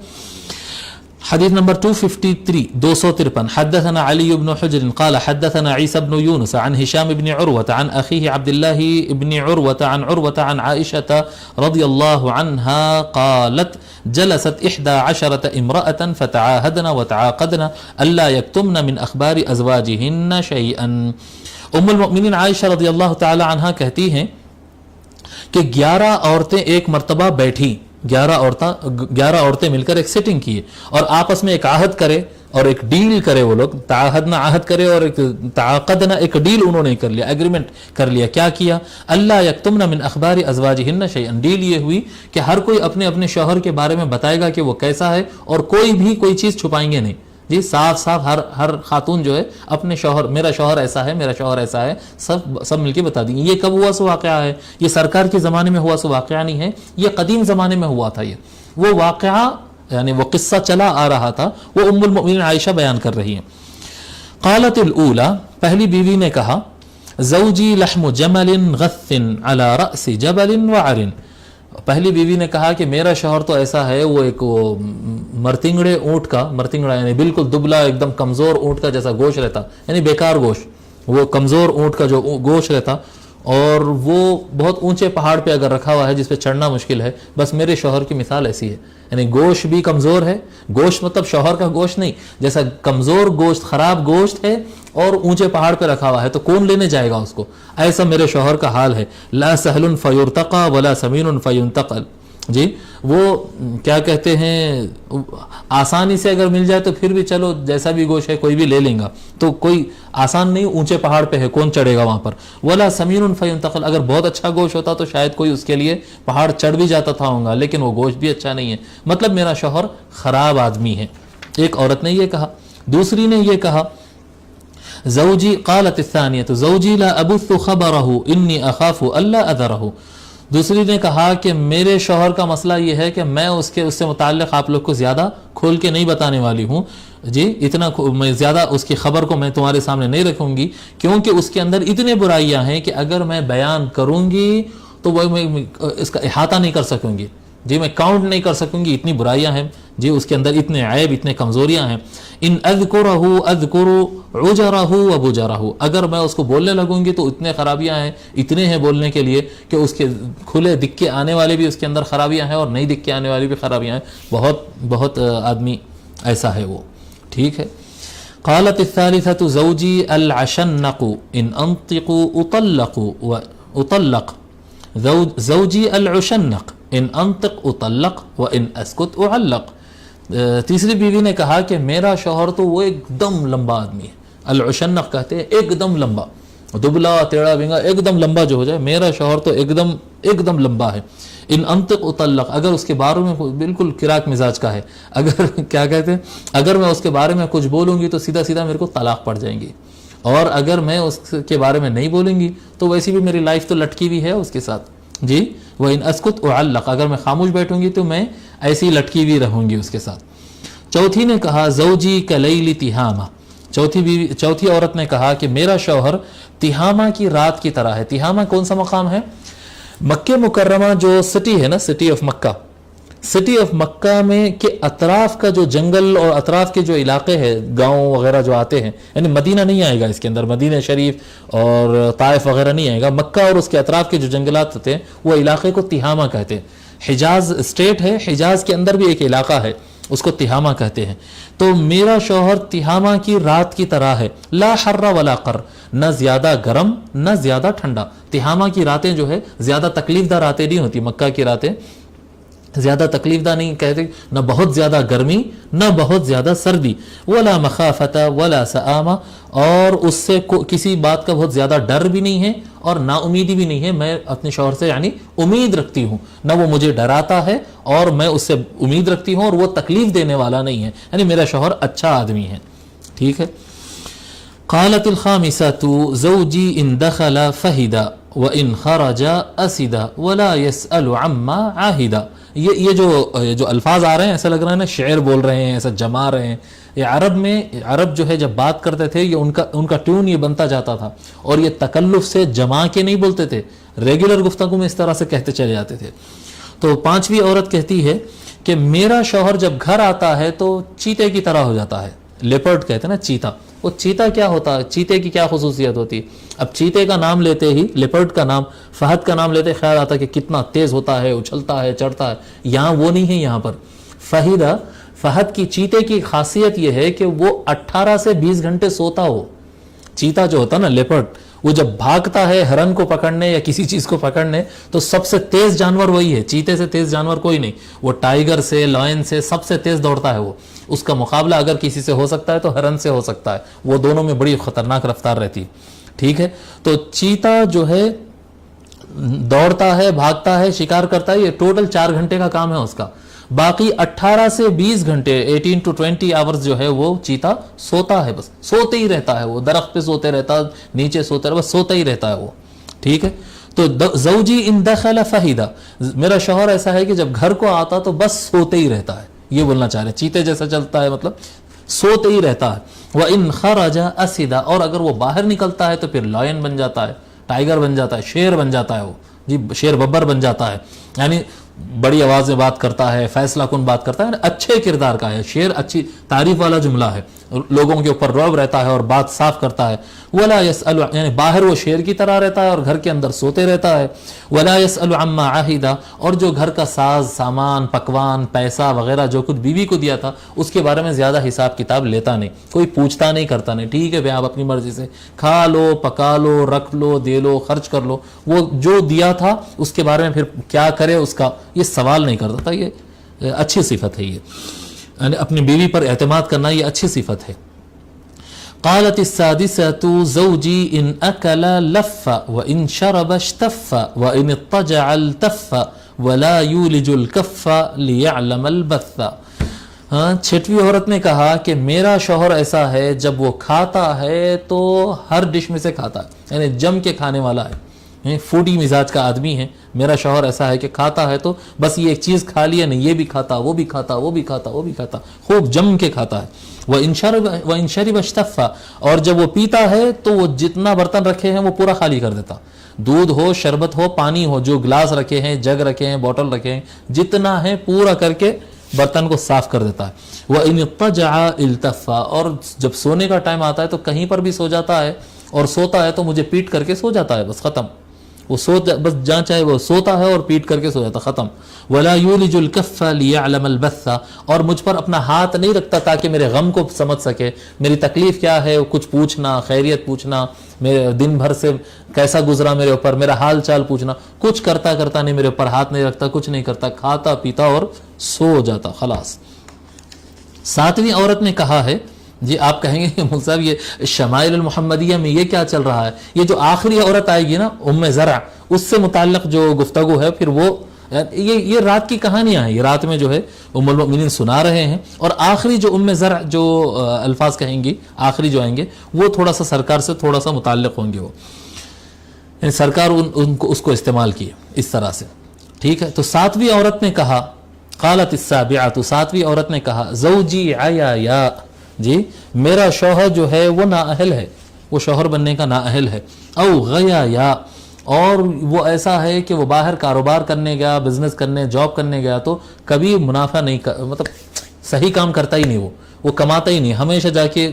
حديث نمبر 253 253 حدثنا علي بن حجر قال حدثنا عيسى بن يونس عن هشام بن عروة عن أخيه عبد الله بن عروة عن عائشة رضي الله عنها قالت جلست 11 امرأة فتعاهدن وتعاقدن ألا يكتمن من أخبار أزواجهن شيئا. ام المؤمنین عائشہ رضی اللہ تعالی عنہا کہتی ہیں کہ 11 عورتیں ایک مرتبہ بیٹھی، 11 عورتیں مل کر ایک سیٹنگ کی اور آپس میں ایک عہد کرے اور ایک ڈیل کرے. وہ لوگ تعاہدنا عہد کرے اور ایک تعاقدنا ایک ڈیل انہوں نے کر لیا، ایگریمنٹ کر لیا. کیا کیا؟ اللہ یکتمن من اخبار ازواجہن شیئا. ڈیل یہ ہوئی کہ ہر کوئی اپنے اپنے شوہر کے بارے میں بتائے گا کہ وہ کیسا ہے اور کوئی بھی کوئی چیز چھپائیں گے نہیں. جی صاف صاف ہر خاتون جو ہے اپنے شوہر، میرا شوہر ایسا ہے، میرا شوہر ایسا ہے، سب مل کے بتا دیں. یہ کب ہوا سو واقعہ ہے؟ یہ سرکار کے زمانے میں ہوا سو واقعہ نہیں ہے، یہ قدیم زمانے میں ہوا تھا. یہ وہ واقعہ یعنی وہ قصہ چلا آ رہا تھا، وہ ام المؤمنین عائشہ بیان کر رہی ہیں. قالت الاولی، پہلی بیوی نے کہا زوجی لحم جمل غث علی رأس جبل وعر. پہلی بیوی نے کہا کہ میرا شوہر تو ایسا ہے، وہ ایک مرتنگڑے اونٹ کا، مرتنگڑا یعنی بالکل دبلا ایک دم کمزور اونٹ کا جیسا گوشت رہتا، یعنی بیکار گوشت، وہ کمزور اونٹ کا جو گوشت رہتا، اور وہ بہت اونچے پہاڑ پہ اگر رکھا ہوا ہے جس پہ چڑھنا مشکل ہے. بس میرے شوہر کی مثال ایسی ہے، یعنی گوشت بھی کمزور ہے، گوشت مطلب شوہر کا گوشت نہیں، جیسا کمزور گوشت خراب گوشت ہے اور اونچے پہاڑ پہ رکھا ہوا ہے تو کون لینے جائے گا اس کو؟ ایسا میرے شوہر کا حال ہے. لا سہل فیرتقى ولا سمین فینتقل. جی وہ کیا کہتے ہیں، آسانی سے اگر مل جائے تو پھر بھی چلو جیسا بھی گوشت ہے کوئی بھی لے لیں گا، تو کوئی آسان نہیں، اونچے پہاڑ پہ ہے کون چڑھے گا وہاں پر. ولا سمین فینتقل، اگر بہت اچھا گوشت ہوتا تو شاید کوئی اس کے لیے پہاڑ چڑھ بھی جاتا تھا ہوگا، لیکن وہ گوشت بھی اچھا نہیں ہے، مطلب میرا شوہر خراب آدمی ہے. ایک عورت نے یہ کہا. دوسری نے یہ کہا زوجی، قالت الثانیہ زوجی لا ابث خبرہ انی اخاف الا اذرہ. دوسری نے کہا کہ میرے شوہر کا مسئلہ یہ ہے کہ میں اس سے متعلق آپ لوگ کو زیادہ کھول کے نہیں بتانے والی ہوں. جی اتنا میں زیادہ اس کی خبر کو میں تمہارے سامنے نہیں رکھوں گی، کیونکہ اس کے اندر اتنے برائیاں ہیں کہ اگر میں بیان کروں گی تو وہ میں اس کا احاطہ نہیں کر سکوں گی. جی میں کاؤنٹ نہیں کر سکوں گی، اتنی برائیاں ہیں. جی اس کے اندر اتنے عیب، اتنے کمزوریاں ہیں. ان اذکرہ اذکر عجرہ وبجرہ، اگر میں اس کو بولنے لگوں گی تو اتنے خرابیاں ہیں، اتنے ہیں بولنے کے لیے کہ اس کے کھلے دکھ کے آنے والے بھی اس کے اندر خرابیاں ہیں اور نہیں دکھ کے آنے والی بھی خرابیاں ہیں. بہت آدمی ایسا ہے وہ. ٹھیک ہے. قالت الثالثة زوجی العشنق ان انطق اطلق زوجی العشنق ان انطق اطلق وان اسکت اعلق. تیسری بیوی نے کہا کہ میرا شوہر تو وہ ایک دم لمبا آدمی ہے. العشنق کہتے ہیں ایک دم لمبا، دبلا تیڑا بنگا ایک دم لمبا جو ہو جائے، میرا شوہر تو ایک دم لمبا ہے. ان انطق اطلق، اگر اس کے بارے میں بالکل کراک مزاج کا ہے، اگر کیا کہتے ہیں، اگر میں اس کے بارے میں کچھ بولوں گی تو سیدھا میرے کو طلاق پڑ جائیں گی، اور اگر میں اس کے بارے میں نہیں بولوں گی تو ویسی بھی میری لائف تو لٹکی بھی ہے اس کے ساتھ. جی وہ ان اسکت اعلق، اگر میں خاموش بیٹھوں گی تو میں ایسی لٹکی بھی رہوں گی اس کے ساتھ. چوتھی نے کہا زوجی کلیل تہامہ، چوتھی عورت نے کہا کہ میرا شوہر تہامہ کی رات کی طرح ہے. تہامہ کون سا مقام ہے؟ مکہ مکرمہ جو سٹی ہے نا، سٹی آف مکہ میں کے اطراف کا جو جنگل اور اطراف کے جو علاقے ہیں، گاؤں وغیرہ جو آتے ہیں، یعنی مدینہ نہیں آئے گا اس کے اندر، مدینہ شریف اور طائف وغیرہ نہیں آئے گا، مکہ اور اس کے اطراف کے جو جنگلات ہوتے ہیں وہ علاقے کو تہامہ کہتے ہیں. حجاز اسٹیٹ ہے، حجاز کے اندر بھی ایک علاقہ ہے اس کو تہامہ کہتے ہیں. تو میرا شوہر تہامہ کی رات کی طرح ہے، لا حر ولا قر، نہ زیادہ گرم نہ زیادہ ٹھنڈا. تہامہ کی راتیں جو ہے زیادہ تکلیف دہ راتیں نہیں ہوتی، مکہ کی راتیں زیادہ تکلیف دہ نہیں کہتے، نہ بہت زیادہ گرمی نہ بہت زیادہ سردی. ولا مخافت ولا سآمہ، اور اس سے کسی بات کا بہت زیادہ ڈر بھی نہیں ہے اور نا امیدی بھی نہیں ہے. میں اپنے شوہر سے یعنی امید رکھتی ہوں، نہ وہ مجھے ڈراتا ہے اور میں اس سے امید رکھتی ہوں، اور وہ تکلیف دینے والا نہیں ہے، یعنی میرا شوہر اچھا آدمی ہے. ٹھیک ہے. قالت الخامسة زوجی ان دخل فہد وان خرج اسد ولا يسأل عما عاہد. یہ جو الفاظ آ رہے ہیں ایسا لگ رہا ہے نا شعر بول رہے ہیں، ایسا جما رہے ہیں. یہ عرب جو ہے جب بات کرتے تھے یہ ان کا ٹیون یہ بنتا جاتا تھا، اور یہ تکلف سے جما کے نہیں بولتے تھے، ریگولر گفتگو میں اس طرح سے کہتے چلے جاتے تھے. تو پانچویں عورت کہتی ہے کہ میرا شوہر جب گھر آتا ہے تو چیتے کی طرح ہو جاتا ہے. لیپرڈ کہتے ہیں نا چیتا. وہ چیتا کیا ہوتا ہے, چیتے کی کیا خصوصیت ہوتی ہے؟ اب چیتے کا نام لیتے ہی, لیپرڈ کا نام, فہد کا نام لیتے خیال آتا ہے کہ کتنا تیز ہوتا ہے, اچھلتا ہے, چڑھتا ہے. یہاں وہ نہیں ہے. یہاں پر فہد کی, چیتے کی خاصیت یہ ہے کہ وہ 18 سے 20 گھنٹے سوتا ہو. چیتا جو ہوتا نا لیپرڈ, وہ جب بھاگتا ہے ہرن کو پکڑنے یا کسی چیز کو پکڑنے تو سب سے تیز جانور وہی ہے. چیتے سے تیز جانور کوئی نہیں. وہ ٹائیگر سے, لائن سے سب سے تیز دوڑتا ہے. وہ اس کا مقابلہ اگر کسی سے ہو سکتا ہے تو ہرن سے ہو سکتا ہے. وہ دونوں میں بڑی خطرناک رفتار رہتی ہے. ٹھیک ہے, تو چیتا جو ہے دوڑتا ہے, بھاگتا ہے, شکار کرتا ہے. یہ ٹوٹل 4 گھنٹے کا کام ہے اس کا. باقی 18 سے 20 گھنٹے 18 to 20 آورز جو ہے وہ چیتا سوتا ہے. بس سوتے ہی رہتا ہے. وہ درخت پہ سوتے رہتا ہے, نیچے سوتے رہتا, بس سوتا ہی رہتا ہے وہ. ٹھیک ہے, تو زوجی ان دخل فہیدہ, میرا شوہر ایسا ہے کہ جب گھر کو آتا تو بس سوتے ہی رہتا ہے. یہ بولنا چاہ رہے ہیں, چیتے جیسا چلتا ہے, مطلب سوتے ہی رہتا ہے. وَإِنْ خَرَجَ أَسِدَ, اور اگر وہ باہر نکلتا ہے تو پھر لائن بن جاتا ہے, ٹائیگر بن جاتا ہے, شیر بن جاتا ہے. وہ جی شیر ببر بن جاتا ہے. یعنی بڑی آواز میں بات کرتا ہے, فیصلہ کن بات کرتا ہے, اچھے کردار کا ہے. شیر اچھی تعریف والا جملہ ہے, لوگوں کے اوپر رعب رہتا ہے اور بات صاف کرتا ہے. ولا يسأل, یعنی باہر وہ شیر کی طرح رہتا ہے اور گھر کے اندر سوتے رہتا ہے. ولا يسأل عما عهد, اور جو گھر کا ساز سامان, پکوان, پیسہ وغیرہ جو کچھ بیوی کو دیا تھا اس کے بارے میں زیادہ حساب کتاب لیتا نہیں, کوئی پوچھتا نہیں, کرتا نہیں. ٹھیک ہے بھائی, آپ اپنی مرضی سے کھا لو, پکا لو, رکھ لو, دے لو, خرچ کر لو. وہ جو دیا تھا اس کے بارے میں پھر کیا کرے اس کا یہ سوال نہیں کرتا تھا. یہ اچھی صفت ہے. یہ یعنی اپنی بیوی پر اعتماد کرنا یہ اچھی صفت ہے. قالت السادسة زوجي إن أكل لف وإن شرب اشتف وإن اضطجع التف ولا يولج الكف ليعلم البث. چھٹویں عورت نے کہا کہ میرا شوہر ایسا ہے جب وہ کھاتا ہے تو ہر ڈش میں سے کھاتا ہے, یعنی جم کے کھانے والا ہے, فوڈی مزاج کا آدمی ہے. میرا شوہر ایسا ہے کہ کھاتا ہے تو بس یہ ایک چیز کھا لیا نہیں, یہ بھی کھاتا, وہ بھی کھاتا, وہ بھی کھاتا, وہ بھی کھاتا, خوب جم کے کھاتا ہے. وَإِنْ شَرِبَ اشْتَفَّ, اور جب وہ پیتا ہے تو وہ جتنا برتن رکھے ہیں وہ پورا خالی کر دیتا. دودھ ہو, شربت ہو, پانی ہو, جو گلاس رکھے ہیں, جگ رکھے ہیں, بوٹل رکھے ہیں, جتنا ہے پورا کر کے برتن کو صاف کر دیتا ہے. وَإِنِ اضْطَجَعَ الْتَفَّ, اور جب سونے کا ٹائم آتا ہے تو کہیں پر بھی سو جاتا ہے, اور سوتا ہے تو مجھے پیٹ کر کے سو جاتا ہے, بس ختم. وہ بس جہاں چاہے وہ سوتا ہے اور پیٹ کر کے سو جاتا, ختم. ولا یولج الکف لیعلم البث, اور مجھ پر اپنا ہاتھ نہیں رکھتا تاکہ میرے غم کو سمجھ سکے, میری تکلیف کیا ہے کچھ پوچھنا, خیریت پوچھنا, میرے دن بھر سے کیسا گزرا میرے اوپر, میرا حال چال پوچھنا, کچھ کرتا نہیں, میرے اوپر ہاتھ نہیں رکھتا, کچھ نہیں کرتا, کھاتا پیتا اور سو جاتا, خلاص. ساتویں عورت نے کہا ہے, جی آپ کہیں گے کہ مول صاحب یہ شمائل المحمدیہ میں یہ کیا چل رہا ہے, یہ جو آخری عورت آئے گی نا ام زرع, اس سے متعلق جو گفتگو ہے پھر وہ یہ رات کی کہانیاں ہیں, یہ رات میں جو ہے ام المؤمنین سنا رہے ہیں. اور آخری جو ام زرع جو الفاظ کہیں گی آخری جو آئیں گے وہ تھوڑا سا سرکار سے تھوڑا سا متعلق ہوں گے, وہ یعنی سرکار اس کو استعمال کیے اس طرح سے. ٹھیک ہے, تو ساتویں عورت نے کہا, قالت السابعۃ, ساتویں عورت نے کہا, زوجی عیایا, جی میرا شوہر جو ہے وہ نااہل ہے, وہ شوہر بننے کا نااہل ہے. او غیا, اور وہ ایسا ہے کہ وہ باہر کاروبار کرنے گیا, بزنس کرنے, جاب کرنے گیا تو کبھی منافع نہیں مطلب صحیح کام کرتا ہی نہیں, وہ کماتا ہی نہیں, ہمیشہ جا کے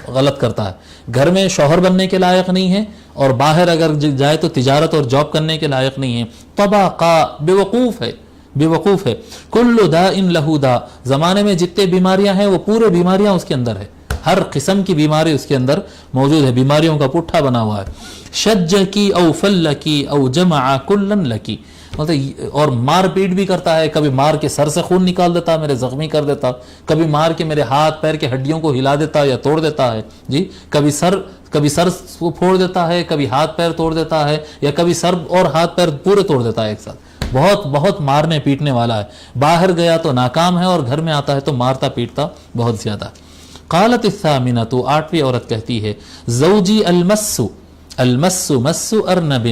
غلط کرتا ہے. گھر میں شوہر بننے کے لائق نہیں ہے اور باہر اگر جائے تو تجارت اور جاب کرنے کے لائق نہیں ہے. طبقہ, بے وقوف ہے. کل داء لہ داء, زمانے میں جتنے بیماریاں ہیں وہ پورے بیماریاں اس کے اندر ہے, ہر قسم کی بیماری اس کے اندر موجود ہے, بیماریوں کا پٹھا بنا ہوا ہے. شج کی او فل کی او جمع کلن لکی, مطلب اور مار پیٹ بھی کرتا ہے, کبھی مار کے سر سے خون نکال دیتا, میرے زخمی کر دیتا, کبھی مار کے میرے ہاتھ پیر کے ہڈیوں کو ہلا دیتا یا توڑ دیتا ہے, جی کبھی سر کو پھوڑ دیتا ہے, کبھی ہاتھ پیر توڑ دیتا ہے, یا کبھی سر اور ہاتھ پیر پورے توڑ دیتا ہے ایک ساتھ. بہت مارنے پیٹنے والا ہے. باہر گیا تو ناکام ہے اور گھر میں آتا ہے تو مارتا پیٹتا بہت زیادہ. قالت الثامنۃ, آٹھویں عورت کہتی ہے, زوجی المس مس ارنب,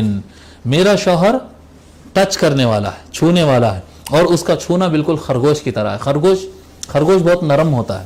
میرا شوہر ٹچ کرنے والا ہے, چھونے والا ہے, اور اس کا چھونا بالکل خرگوش کی طرح ہے. خرگوش بہت نرم ہوتا ہے,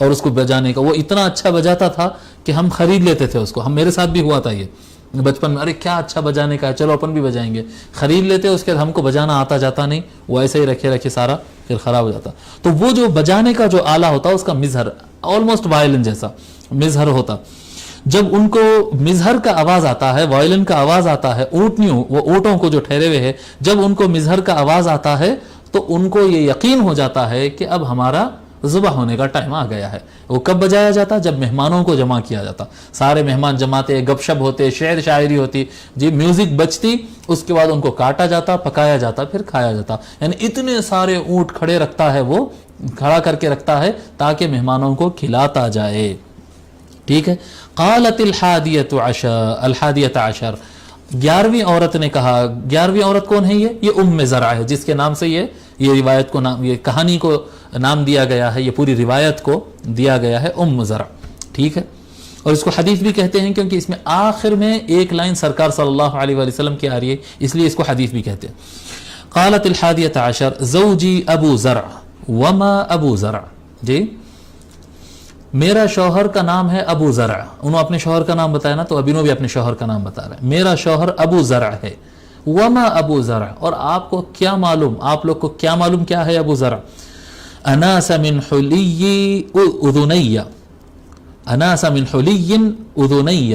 اور اس کو بجانے کا. وہ اتنا اچھا بجاتا تھا کہ ہم خرید لیتے تھے اس کو. میرے ساتھ بھی ہوا تھا یہ بچپن میں, ارے کیا اچھا بجانے کا ہے, چلو اپن بھی بجائیں گے, خرید لیتے. اس کے بعد ہم کو بجانا آتا جاتا نہیں, وہ ایسے ہی رکھے سارا پھر خراب ہو جاتا. تو وہ جو بجانے کا جو آلہ ہوتا اس کا مظہر آلموسٹ وائلن جیسا مظہر ہوتا. جب ان کو مظہر کا آواز آتا ہے, وائلن کا آواز آتا ہے, اونٹنیوں وہ اونٹوں کو جو ٹھہرے ہوئے ہیں, جب ان کو مظہر کا آواز آتا ہے تو ان کو یہ یقین ہو جاتا ہے کہ اب ہمارا ذبح ہونے کا ٹائم آ گیا ہے. وہ کب بجایا جاتا؟ جب مہمانوں کو جمع کیا جاتا, سارے مہمان جماتے, گپ شپ ہوتے, شعر شاعری ہوتی, جی میوزک بجتی, اس کے بعد ان کو کاٹا جاتا, پکایا جاتا, پھر کھایا جاتا. یعنی اتنے سارے اونٹ کھڑے رکھتا ہے, وہ کھڑا کر کے رکھتا ہے تاکہ مہمانوں کو کھلاتا جائے. ٹھیک ہے. قالت الحادیۃ عشر, 11ویں عورت نے کہا. 11ویں عورت کون ہے؟ یہ ام زرع ہے, جس کے نام سے یہ روایت کو نام, یہ کہانی کو نام دیا گیا ہے, یہ پوری روایت کو دیا گیا ہے ام زرع. ٹھیک ہے. اور اس کو حدیث بھی کہتے ہیں کیونکہ اس میں آخر میں ایک لائن سرکار صلی اللہ علیہ وآلہ وسلم کی آ رہی ہے, اس لیے اس کو حدیث بھی کہتے ہیں. قالت الحادیۃ عشر زوجی ابو زرع وما ابو زرع. جی میرا شوہر کا نام ہے ابو زرع. انہوں اپنے شوہر کا نام بتایا نا, تو ابھی انہوں بھی اپنے شوہر کا نام بتا رہے ہیں. میرا شوہر ابو زرع ہے. وما ابو زرع, اور آپ کو کیا معلوم, آپ لوگ کو کیا معلوم کیا ہے ابو زرع؟ اناس من حلی اذنی, اناس من حلی اذنی,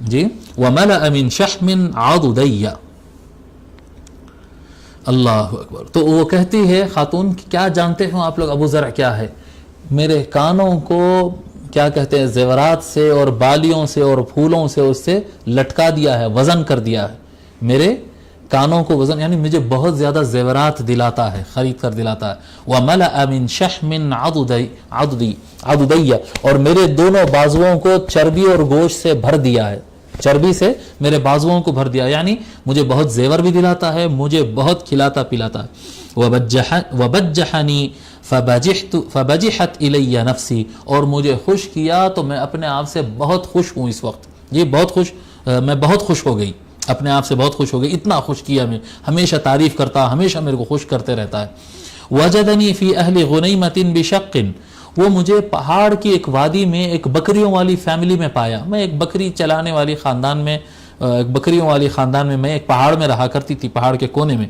جی وملأ من شحم عضدی. اللہ اکبر. تو وہ کہتی ہے خاتون, کیا جانتے ہو آپ لوگ ابو زرع کیا ہے؟ میرے کانوں کو کیا کہتے ہیں, زیورات سے اور بالیوں سے اور پھولوں سے اس سے لٹکا دیا ہے, وزن کر دیا ہے. میرے کانوں کو وزن, یعنی مجھے بہت زیادہ زیورات دلاتا ہے, خرید کر دلاتا ہے. وَمَلَأَ مِن شَحْمٍ عَضُدَيَّ, اور میرے دونوں بازوؤں کو چربی اور گوشت سے بھر دیا ہے, چربی سے میرے بازوؤں کو بھر دیا, یعنی مجھے بہت زیور بھی دلاتا ہے, مجھے بہت کھلاتا پلاتا ہے. وَبَجَّحَنِي فَبَجِحَتْ إِلَيَّ نَفْسِي, اور مجھے خوش کیا تو میں اپنے آپ سے بہت خوش ہوں اس وقت. یہ بہت خوش, میں بہت خوش ہو گئی, اپنے آپ سے بہت خوش ہو گئی, اتنا خوش کیا, میں ہمیشہ تعریف کرتا, ہمیشہ میرے کو خوش کرتے رہتا ہے. وَجَدَنِي فِي أَهْلِ غُنَيْمَةٍ بِشَقٍ, وہ مجھے پہاڑ کی ایک وادی میں ایک بکریوں والی فیملی میں پایا. میں ایک بکری چلانے والی خاندان میں, بکریوں والی خاندان میں, میں ایک پہاڑ میں رہا کرتی تھی, پہاڑ کے کونے میں,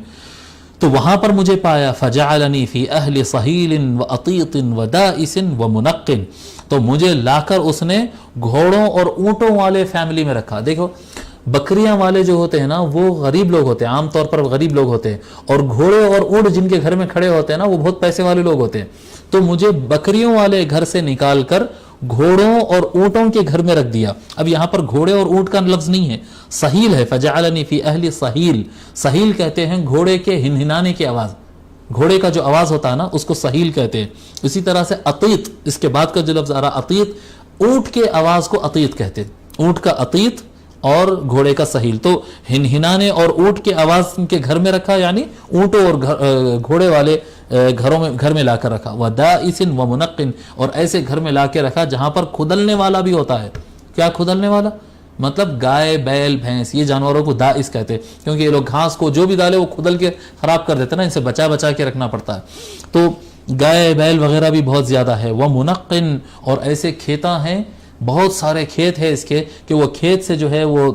تو وہاں پر مجھے پایا. فَجَعَلَنِي فِي أَهْلِ صَهِيلٍ وَأَطِيطٍ وَدَائِسٍ وَمُنَقٍ, تو مجھے لا کر اس نے گھوڑوں اور اونٹوں والے فیملی میں رکھا. دیکھو بکریاں والے جو ہوتے ہیں نا وہ غریب لوگ ہوتے ہیں, عام طور پر غریب لوگ ہوتے ہیں, اور گھوڑے اور اونٹ جن کے گھر میں کھڑے ہوتے ہیں نا وہ بہت پیسے والے لوگ ہوتے ہیں. تو مجھے بکریوں والے گھر سے نکال کر گھوڑوں اور اونٹوں کے گھر میں رکھ دیا. اب یہاں پر گھوڑے اور اونٹ کا لفظ نہیں ہے, صحیل ہے. فجعلنی فی اہل صحیل, صحیل کہتے ہیں گھوڑے کے ہنہنانے کی آواز, گھوڑے کا جو آواز ہوتا ہے نا اس کو صحیل کہتے ہیں. اسی طرح سے عطیط, اس کے بعد کا جو لفظ آ رہا عطیط, اونٹ کے آواز کو عطیط کہتے ہیں, اونٹ کا عطیط اور گھوڑے کا صحیل. تو ہنہنانے اور اونٹ کے آواز کے گھر میں رکھا, یعنی اونٹوں اور گھوڑے والے گھر میں لا کر رکھا. وَدَائِسٍ وَمُنَقٍ, اور ایسے گھر میں لا کے رکھا جہاں پر کھدلنے والا بھی ہوتا ہے. کیا کھدلنے والا مطلب؟ گائے, بیل, بھینس, یہ جانوروں کو دائس کہتے ہیں, کیونکہ یہ لوگ گھاس کو جو بھی ڈالے وہ کھدل کے خراب کر دیتے نا, ان سے بچا بچا کے رکھنا پڑتا ہے. تو گائے بیل وغیرہ بھی بہت زیادہ ہے. وَمُنَقٍ, اور ایسے کھیتاں ہیں, بہت سارے کھیت ہیں اس کے کہ وہ کھیت سے جو ہے وہ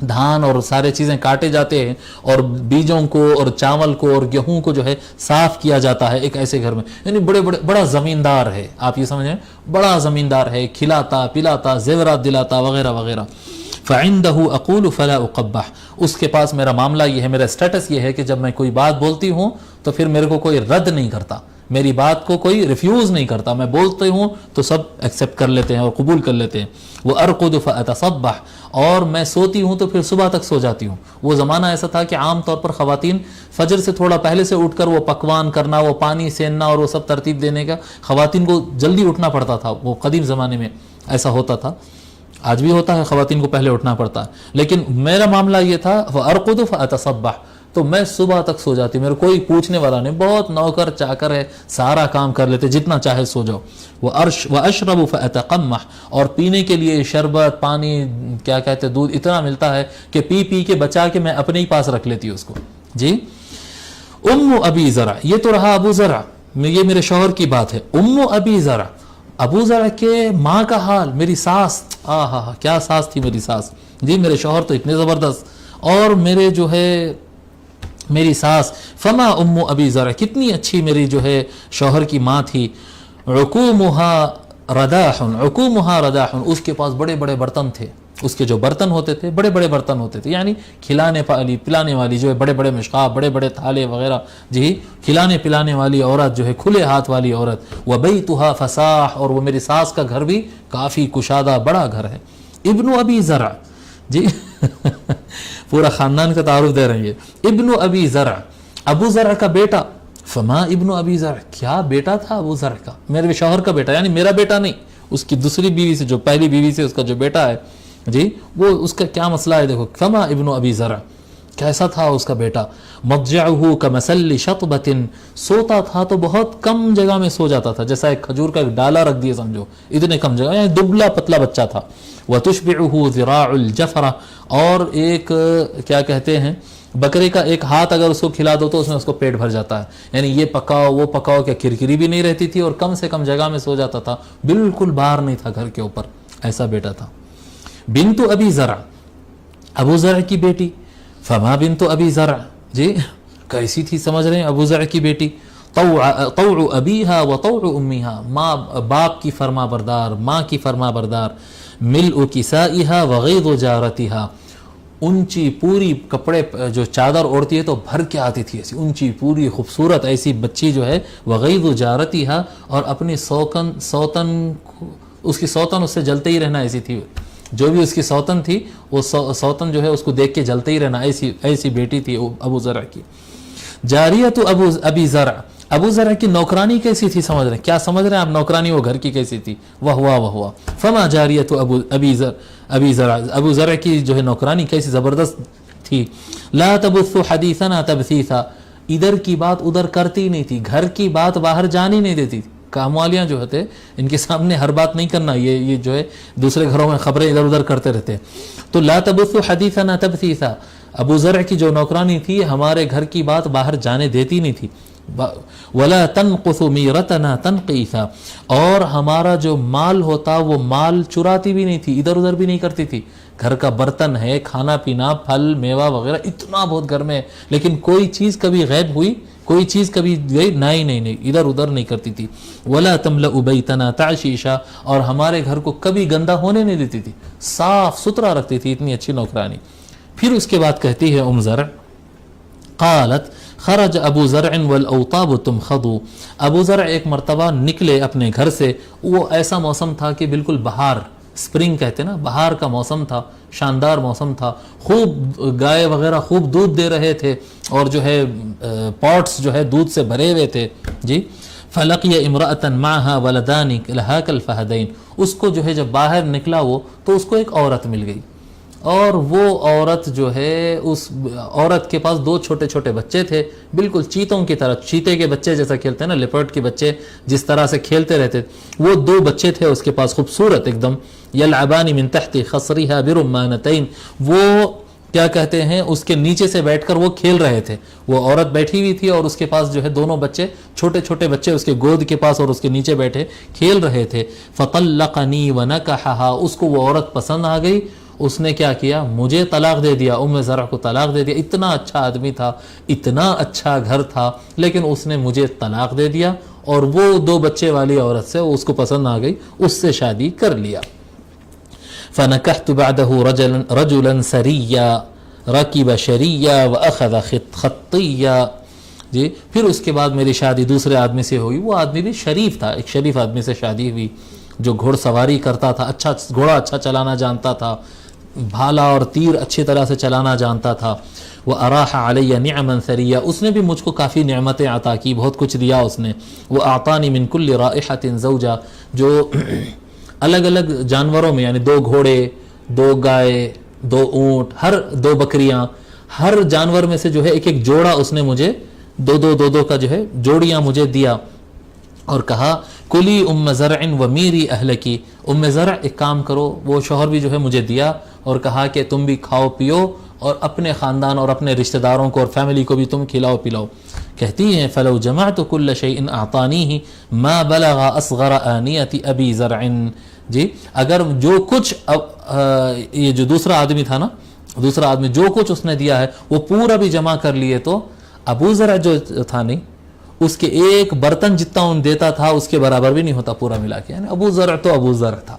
دھان اور سارے چیزیں کاٹے جاتے ہیں, اور بیجوں کو اور چاول کو اور گیہوں کو جو ہے صاف کیا جاتا ہے ایک ایسے گھر میں. یعنی بڑا زمیندار ہے, آپ یہ سمجھیں, بڑا زمیندار ہے, کھلاتا پلاتا, زیورات دلاتا وغیرہ وغیرہ. فَعِنْدَهُ أَقُولُ فَلَا أُقَبَّحْ, اس کے پاس میرا معاملہ یہ ہے, میرا سٹیٹس یہ ہے کہ جب میں کوئی بات بولتی ہوں تو پھر میرے کو کوئی رد نہیں کرتا, میری بات کو کوئی ریفیوز نہیں کرتا. میں بولتے ہوں تو سب ایکسیپٹ کر لیتے ہیں اور قبول کر لیتے ہیں. وَأَرْقُدُ فَأَتَصَبَّحْ, اور میں سوتی ہوں تو پھر صبح تک سو جاتی ہوں. وہ زمانہ ایسا تھا کہ عام طور پر خواتین فجر سے تھوڑا پہلے سے اٹھ کر وہ پکوان کرنا, وہ پانی سیننا اور وہ سب ترتیب دینے کا, خواتین کو جلدی اٹھنا پڑتا تھا. وہ قدیم زمانے میں ایسا ہوتا تھا, آج بھی ہوتا ہے, خواتین کو پہلے اٹھنا پڑتا ہے. لیکن میرا معاملہ یہ تھا وَأَرْقُدُ فَأَتَصَبَّحْ, تو میں صبح تک سو جاتی, میرے کوئی پوچھنے والا نہیں, بہت نوکر چاکر ہے, سارا کام کر لیتے, جتنا چاہے سو جاؤ. وَأَشْرَبُ فَأَتَقَمَّحْ, اور پینے کے لیے شربت, پانی, کیا کہتے, دودھ اتنا ملتا ہے کہ پی پی کے بچا کے میں اپنے ہی پاس رکھ لیتی ہوں اس کو. جی ام ابی زرع, یہ تو رہا ابو زرع, یہ میرے شوہر کی بات ہے. ام ابی زرع, ابو ذر کے ماں کا حال، میری ساس، کیا ساس تھی میری ساس جی، میرے شوہر تو اتنے زبردست، اور میرے جو ہے میری ساس، فما ام ابی ذر، کتنی اچھی میری جو ہے شوہر کی ماں تھی، عقومها رداح، عقومها رداح، اس کے پاس بڑے بڑے برتن تھے، اس کے جو برتن ہوتے تھے بڑے بڑے برتن ہوتے تھے، یعنی کھلانے پلانے والی جو ہے بڑے بڑے مشقاب، بڑے بڑے تھالے وغیرہ جی، کھلانے پلانے والی عورت جو ہے، کھلے ہاتھ والی عورت، وبیتها فساح، اور وہ میری ساس کا گھر بھی کافی کشادہ بڑا گھر ہے، ابن ابی زرع جی پورا خاندان کا تعارف دے رہے ہیں، ابن ابی زرع، ابو زرع کا بیٹا، فما ابن ابی زرع، کیا بیٹا تھا ابو زرع کا، میرے شوہر کا بیٹا، یعنی میرا بیٹا نہیں، اس کی دوسری بیوی سے، جو پہلی بیوی سے اس کا جو بیٹا ہے جی، وہ اس کا کیا مسئلہ ہے دیکھو، فما ابن ابی زرع، کیسا تھا اس کا بیٹا، مضجعہ کمثل شطبۃ، سوتا تھا تو بہت کم جگہ میں سو جاتا تھا، جیسا ایک کھجور کا ایک ڈالا رکھ دیا سمجھو، اتنے کم جگہ، یعنی دبلا پتلا بچہ تھا، وتشبعہ ذراع الجفرہ، اور ایک کیا کہتے ہیں، بکرے کا ایک ہاتھ اگر اس کو کھلا دو تو اس میں اس کو پیٹ بھر جاتا ہے، یعنی یہ پکاؤ وہ پکاؤ، کیا کرکری بھی نہیں رہتی تھی، اور کم سے کم جگہ میں سو جاتا تھا، بالکل باہر نہیں تھا گھر کے اوپر، ایسا بیٹا تھا۔ بنت ابی زرع، ابو زرع کی بیٹی، فما بنت ابی زرع جی، کیسی تھی سمجھ رہے ہیں، ابو زرع کی بیٹی، طوع ابیہا و طوع امیہا، ماں باپ کی فرما بردار، ماں کی فرما بردار، ملء کسائہا وغیظ جارتہا، اونچی پوری کپڑے جو چادر اوڑھتی ہے تو بھر کے آتی تھی، ایسی اونچی پوری خوبصورت ایسی بچی جو ہے، وغیظ جارتہا، اور اپنی سوتن اس کی سوتن اس سے جلتے ہی رہنا ایسی تھی، جو بھی اس کی سوتن تھی وہ سوتن جو ہے اس کو دیکھ کے جلتے ہی رہنا، ایسی بیٹی تھی ابو زرع کی۔ جاریت ابی زرع، ابو زرع کی نوکرانی کیسی تھی سمجھ رہے ہیں، کیا سمجھ رہے ہیں آپ، نوکرانی وہ گھر کی کیسی تھی، وہ فما جاریت ابی زرع، ابو زرع کی جو ہے نوکرانی کیسی زبردست تھی، لا تبث حدیثنا تبثیثا، ادھر کی بات ادھر کرتی نہیں تھی، گھر کی بات باہر جانی نہیں دیتی تھی، کام والیاں جو ہوتے ان کے سامنے ہر بات نہیں کرنا، یہ جو ہے دوسرے گھروں میں خبریں ادھر ادھر کرتے رہتے، تو لا تبث حدیثنا تبثیثا، ابو زرع کی جو نوکرانی تھی ہمارے گھر کی بات باہر جانے دیتی نہیں تھی، ولا تنقص میرتنا تنقیثا، اور ہمارا جو مال ہوتا وہ مال چراتی بھی نہیں تھی، ادھر ادھر بھی نہیں کرتی تھی، گھر کا برتن ہے، کھانا پینا، پھل میوہ وغیرہ اتنا بہت گھر میں، لیکن کوئی چیز کبھی غائب ہوئی، کوئی چیز کبھی گئی نہیں، ادھر ادھر نہیں کرتی تھی، ولا تملأ بیتنا تعشیشا، اور ہمارے گھر کو کبھی گندا ہونے نہیں دیتی تھی، صاف ستھرا رکھتی تھی، اتنی اچھی نوکرانی۔ پھر اس کے بعد کہتی ہے ام زرع، قالت خرج ابو زرع والاوطاب تمخض، ابو زرع ایک مرتبہ نکلے اپنے گھر سے، وہ ایسا موسم تھا کہ بالکل بہار، سپرنگ کہتے نا، بہار کا موسم تھا، شاندار موسم تھا، خوب گائے وغیرہ خوب دودھ دے رہے تھے، اور جو ہے پاٹس جو ہے دودھ سے بھرے ہوئے تھے جی، فلقی امرأة معها ولدان لها كالفهدين، اس کو جو ہے جب باہر نکلا وہ تو اس کو ایک عورت مل گئی، اور وہ عورت جو ہے اس عورت کے پاس دو چھوٹے چھوٹے بچے تھے، بالکل چیتوں کی طرح، چیتے کے بچے جیسا کھیلتے ہیں نا، لیپرڈ کے بچے جس طرح سے کھیلتے رہتے، وہ دو بچے تھے اس کے پاس خوبصورت ایک دم، یلعبان من تحت خصرها برمانتین، وہ کیا کہتے ہیں اس کے نیچے سے بیٹھ کر وہ کھیل رہے تھے، وہ عورت بیٹھی ہوئی تھی اور اس کے پاس جو ہے دونوں بچے چھوٹے چھوٹے بچے اس کے گود کے پاس اور اس کے نیچے بیٹھے کھیل رہے تھے، فطلقنی ونکحها، اس کو وہ عورت پسند آ گئی، اس نے کیا کیا، مجھے طلاق دے دیا، ام زرع کو طلاق دے دیا، اتنا اچھا آدمی تھا، اتنا اچھا گھر تھا، لیکن اس نے مجھے طلاق دے دیا، اور وہ دو بچے والی عورت سے اس کو پسند آ گئی، اس سے شادی کر لیا۔ فنکحت بعده رجلا سریا رکب شریا واخذ خطیا، جی پھر اس کے بعد میری شادی دوسرے آدمی سے ہوئی، وہ آدمی بھی شریف تھا، ایک شریف آدمی سے شادی ہوئی جو گھوڑ سواری کرتا تھا، اچھا گھوڑا اچھا چلانا جانتا تھا، بھالا اور تیر اچھی طرح سے چلانا جانتا تھا، وَأَرَاحَ عَلَيَّ نِعْمًا ثَرِيًّا، اس نے بھی مجھ کو کافی نعمتیں عطا کی، بہت کچھ دیا اس نے، وَأَعْطَانِ مِن كُلِّ رَائِحَةٍ زَوْجًا، جو الگ الگ جانوروں میں، یعنی دو گھوڑے، دو گائے، دو اونٹ، ہر دو بکریاں، ہر جانور میں سے جو ہے ایک ایک جوڑا اس نے مجھے دو کا جو ہے جوڑیاں مجھے دیا، اور کہا کلی ام زرع و میری اہلکی، ام زرع ایک کام کرو، وہ شوہر بھی جو ہے مجھے دیا اور کہا کہ تم بھی کھاؤ پیو اور اپنے خاندان اور اپنے رشتہ داروں کو اور فیملی کو بھی تم کھلاؤ پلاؤ، کہتی ہیں فلو جمعت کل شیء اعطانیہ ما بلغ اصغر آنیۃ ابی زرع، جی اگر جو کچھ یہ جو دوسرا آدمی تھا نا، دوسرا آدمی جو کچھ اس نے دیا ہے وہ پورا بھی جمع کر لیے تو ابو زرع جو تھا نہیں، اس کے ایک برتن جتنا ان دیتا تھا اس کے برابر بھی نہیں ہوتا پورا ملا کے. یعنی ابو زرع تو ابو زرع تھا،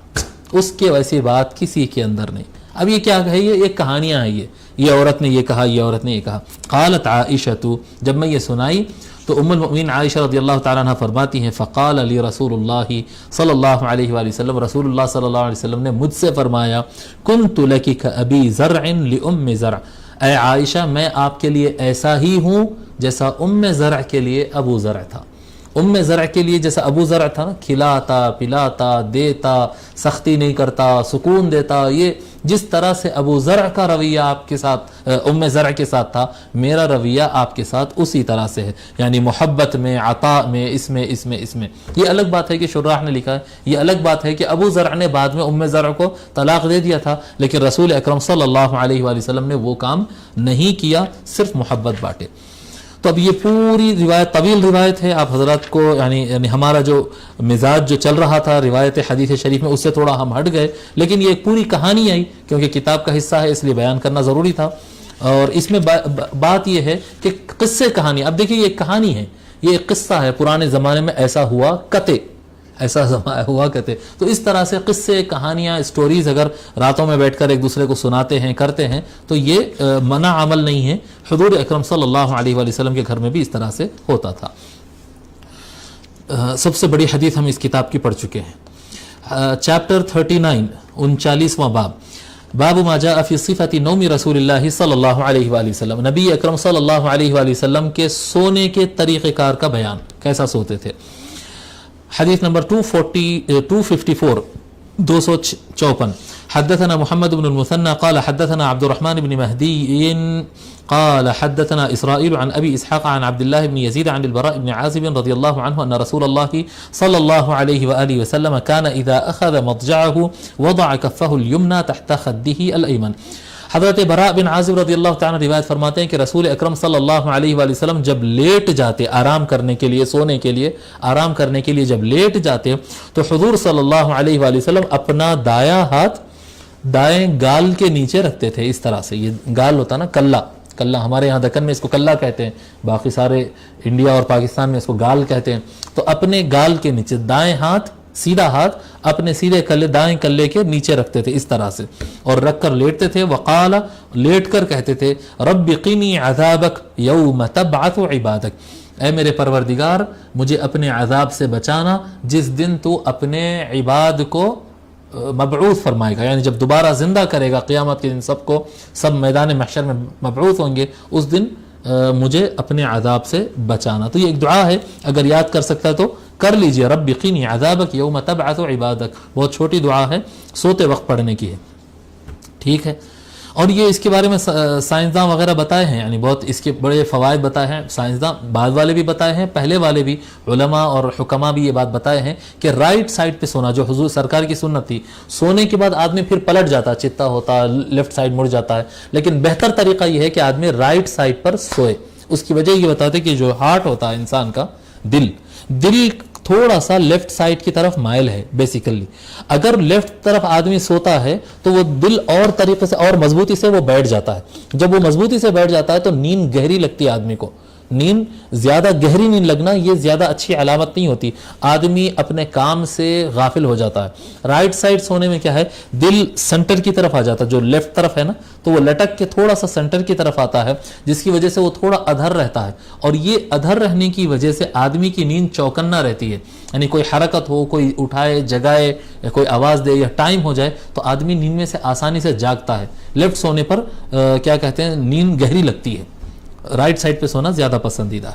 اس کے ویسی بات کسی کے اندر نہیں. اب یہ کیا ہے، یہ ایک کہانیاں ہیں، یہ عورت نے یہ کہا، یہ عورت نے یہ کہا. قالت عائشہ، جب میں یہ سنائی تو ام المؤمنین عائشہ رضی اللہ تعالیٰ عنہ فرماتی ہیں فقال علی رسول اللہ صلی اللہ علیہ وآلہ وسلم، رسول اللہ صلی اللہ علیہ وسلم نے مجھ سے فرمایا کنت لکی کابی زرع لام زرع، اے عائشہ میں آپ کے لیے ایسا ہی ہوں جیسا ام زرع کے لیے ابو زرع تھا. ام زرع کے لیے جیسا ابو زرع تھا نا، کھلاتا پلاتا دیتا، سختی نہیں کرتا، سکون دیتا، یہ جس طرح سے ابو زرع کا رویہ آپ کے ساتھ ام زرع کے ساتھ تھا، میرا رویہ آپ کے ساتھ اسی طرح سے ہے. یعنی محبت میں، عطا میں، اس میں. یہ الگ بات ہے کہ شراح نے لکھا ہے، یہ الگ بات ہے کہ ابو زرع نے بعد میں ام زرع کو طلاق دے دیا تھا، لیکن رسول اکرم صلی اللہ علیہ وآلہ وسلم نے وہ کام نہیں کیا، صرف محبت بانٹے. تو اب یہ پوری روایت طویل روایت ہے، آپ حضرات کو یعنی ہمارا جو مزاج جو چل رہا تھا روایت حدیث شریف میں اس سے تھوڑا ہم ہٹ گئے، لیکن یہ ایک پوری کہانی آئی کیونکہ کتاب کا حصہ ہے اس لیے بیان کرنا ضروری تھا. اور اس میں بات یہ ہے کہ قصے کہانی، اب دیکھیے یہ ایک کہانی ہے، یہ ایک قصہ ہے، پرانے زمانے میں ایسا ہوا کتے، ایسا ہوا کہتے. تو اس طرح سے قصے، کہانیاں، سٹوریز اگر راتوں میں بیٹھ کر ایک دوسرے کو سناتے ہیں، کرتے ہیں تو یہ منع عمل نہیں ہے. حضور اکرم صلی اللہ علیہ وآلہ وسلم کے گھر میں بھی اس طرح سے ہوتا تھا. سب سے بڑی حدیث ہم اس کتاب کی پڑھ چکے ہیں. چیپٹر 39، 39واں باب، باب ما جاء فی صفت نوم رسول اللہ صلی اللہ علیہ وآلہ وسلم، نبی اکرم صلی اللہ علیہ وآلہ وسلم کے سونے کے طریقہ کار کا بیان، کیسا سوتے تھے. حدیث نمبر 254 254 حدثنا محمد بن المثنى قال حدثنا عبد الرحمن بن مهدي قال حدثنا إسرائيل عن أبي إسحاق عن عبد الله بن يزيد عن البراء بن عازب رضي الله عنه أن رسول الله صلى الله عليه وآله وسلم كان إذا أخذ مضجعه وضع كفه اليمنى تحت خده الأيمن. حضرت براء بن عازب رضی اللہ تعالیٰ روایت فرماتے ہیں کہ رسول اکرم صلی اللہ علیہ وآلہ وسلم جب لیٹ جاتے آرام کرنے کے لیے، سونے کے لیے، آرام کرنے کے لیے جب لیٹ جاتے تو حضور صلی اللہ علیہ وآلہ وسلم اپنا دایاں ہاتھ دائیں گال کے نیچے رکھتے تھے. اس طرح سے، یہ گال ہوتا نا کلہ، ہمارے یہاں دکن میں اس کو کلہ کہتے ہیں، باقی سارے انڈیا اور پاکستان میں اس کو گال کہتے ہیں. تو اپنے گال کے نیچے دائیں ہاتھ، سیدھا ہاتھ اپنے سیدھے کلے، دائیں کلے کے نیچے رکھتے تھے اس طرح سے، اور رکھ کر لیٹتے تھے. وقال، لیٹ کر کہتے تھے رب قنی عذابک یوم تبعث عبادک، اے میرے پروردگار مجھے اپنے عذاب سے بچانا جس دن تو اپنے عباد کو مبعوث فرمائے گا، یعنی جب دوبارہ زندہ کرے گا قیامت کے دن، سب میدان محشر میں مبعوث ہوں گے، اس دن مجھے اپنے عذاب سے بچانا. تو یہ ایک دعا ہے، اگر یاد کر سکتا ہے تو کر لیجئے، رب قنی عذابک یوم تبعث عبادک. بہت چھوٹی دعا ہے، سوتے وقت پڑھنے کی ہے، ٹھیک ہے. اور یہ اس کے بارے میں سائنسداں وغیرہ بتائے ہیں، یعنی بہت اس کے بڑے فوائد بتائے ہیں سائنسداں، بعد والے بھی بتائے ہیں، پہلے والے بھی علماء اور حکماء بھی یہ بات بتائے ہیں کہ رائٹ سائڈ پہ سونا، جو حضور سرکار کی سنت تھی. سونے کے بعد آدمی پھر پلٹ جاتا، چتا ہوتا، لیفٹ سائڈ مڑ جاتا ہے، لیکن بہتر طریقہ یہ ہے کہ آدمی رائٹ سائڈ پر سوئے. اس کی وجہ یہ بتاتے کہ جو ہارٹ ہوتا ہے انسان کا، دل تھوڑا سا لیفٹ سائڈ کی طرف مائل ہے بیسیکلی. اگر لیفٹ طرف آدمی سوتا ہے تو وہ دل اور طریقے سے اور مضبوطی سے وہ بیٹھ جاتا ہے. جب وہ مضبوطی سے بیٹھ جاتا ہے تو نیند گہری لگتی ہے آدمی کو. نیند زیادہ گہری نیند لگنا یہ زیادہ اچھی علامت نہیں ہوتی، آدمی اپنے کام سے غافل ہو جاتا ہے. رائٹ سائڈ سونے میں کیا ہے، دل سینٹر کی طرف آ جاتا ہے، جو لیفٹ طرف ہے نا تو وہ لٹک کے تھوڑا سا سینٹر کی طرف آتا ہے، جس کی وجہ سے وہ تھوڑا ادھر رہتا ہے. اور یہ ادھر رہنے کی وجہ سے آدمی کی نیند چوکنا رہتی ہے، یعنی کوئی حرکت ہو، کوئی اٹھائے جگائے یا کوئی آواز دے یا ٹائم ہو جائے تو آدمی نیند میں سے آسانی سے جاگتا ہے. لیفٹ سونے پر کیا کہتے ہیں، نیند گہری لگتی ہے، رائٹ سائڈ پہ سونا زیادہ پسندیدہ.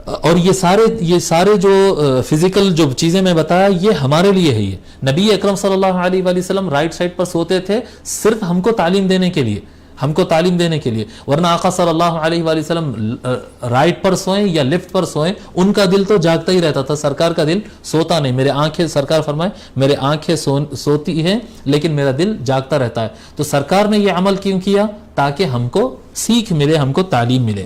اور یہ سارے جو فزیکل جو چیزیں میں بتایا یہ ہمارے لیے ہے. یہ نبی اکرم صلی اللہ علیہ وآلہ وسلم رائٹ سائڈ پر سوتے تھے صرف ہم کو تعلیم دینے کے لیے، ورنہ آقا صلی اللہ علیہ وآلہ وسلم رائٹ پر سوئیں یا لیفٹ پر سوئیں ان کا دل تو جاگتا ہی رہتا تھا، سرکار کا دل سوتا نہیں. میرے آنکھیں، سرکار فرمائے میرے آنکھیں سوتی ہیں لیکن میرا دل جاگتا رہتا ہے. تو سرکار نے یہ عمل کیوں کیا؟ تاکہ ہم کو سیکھ ملے، ہم کو تعلیم ملے.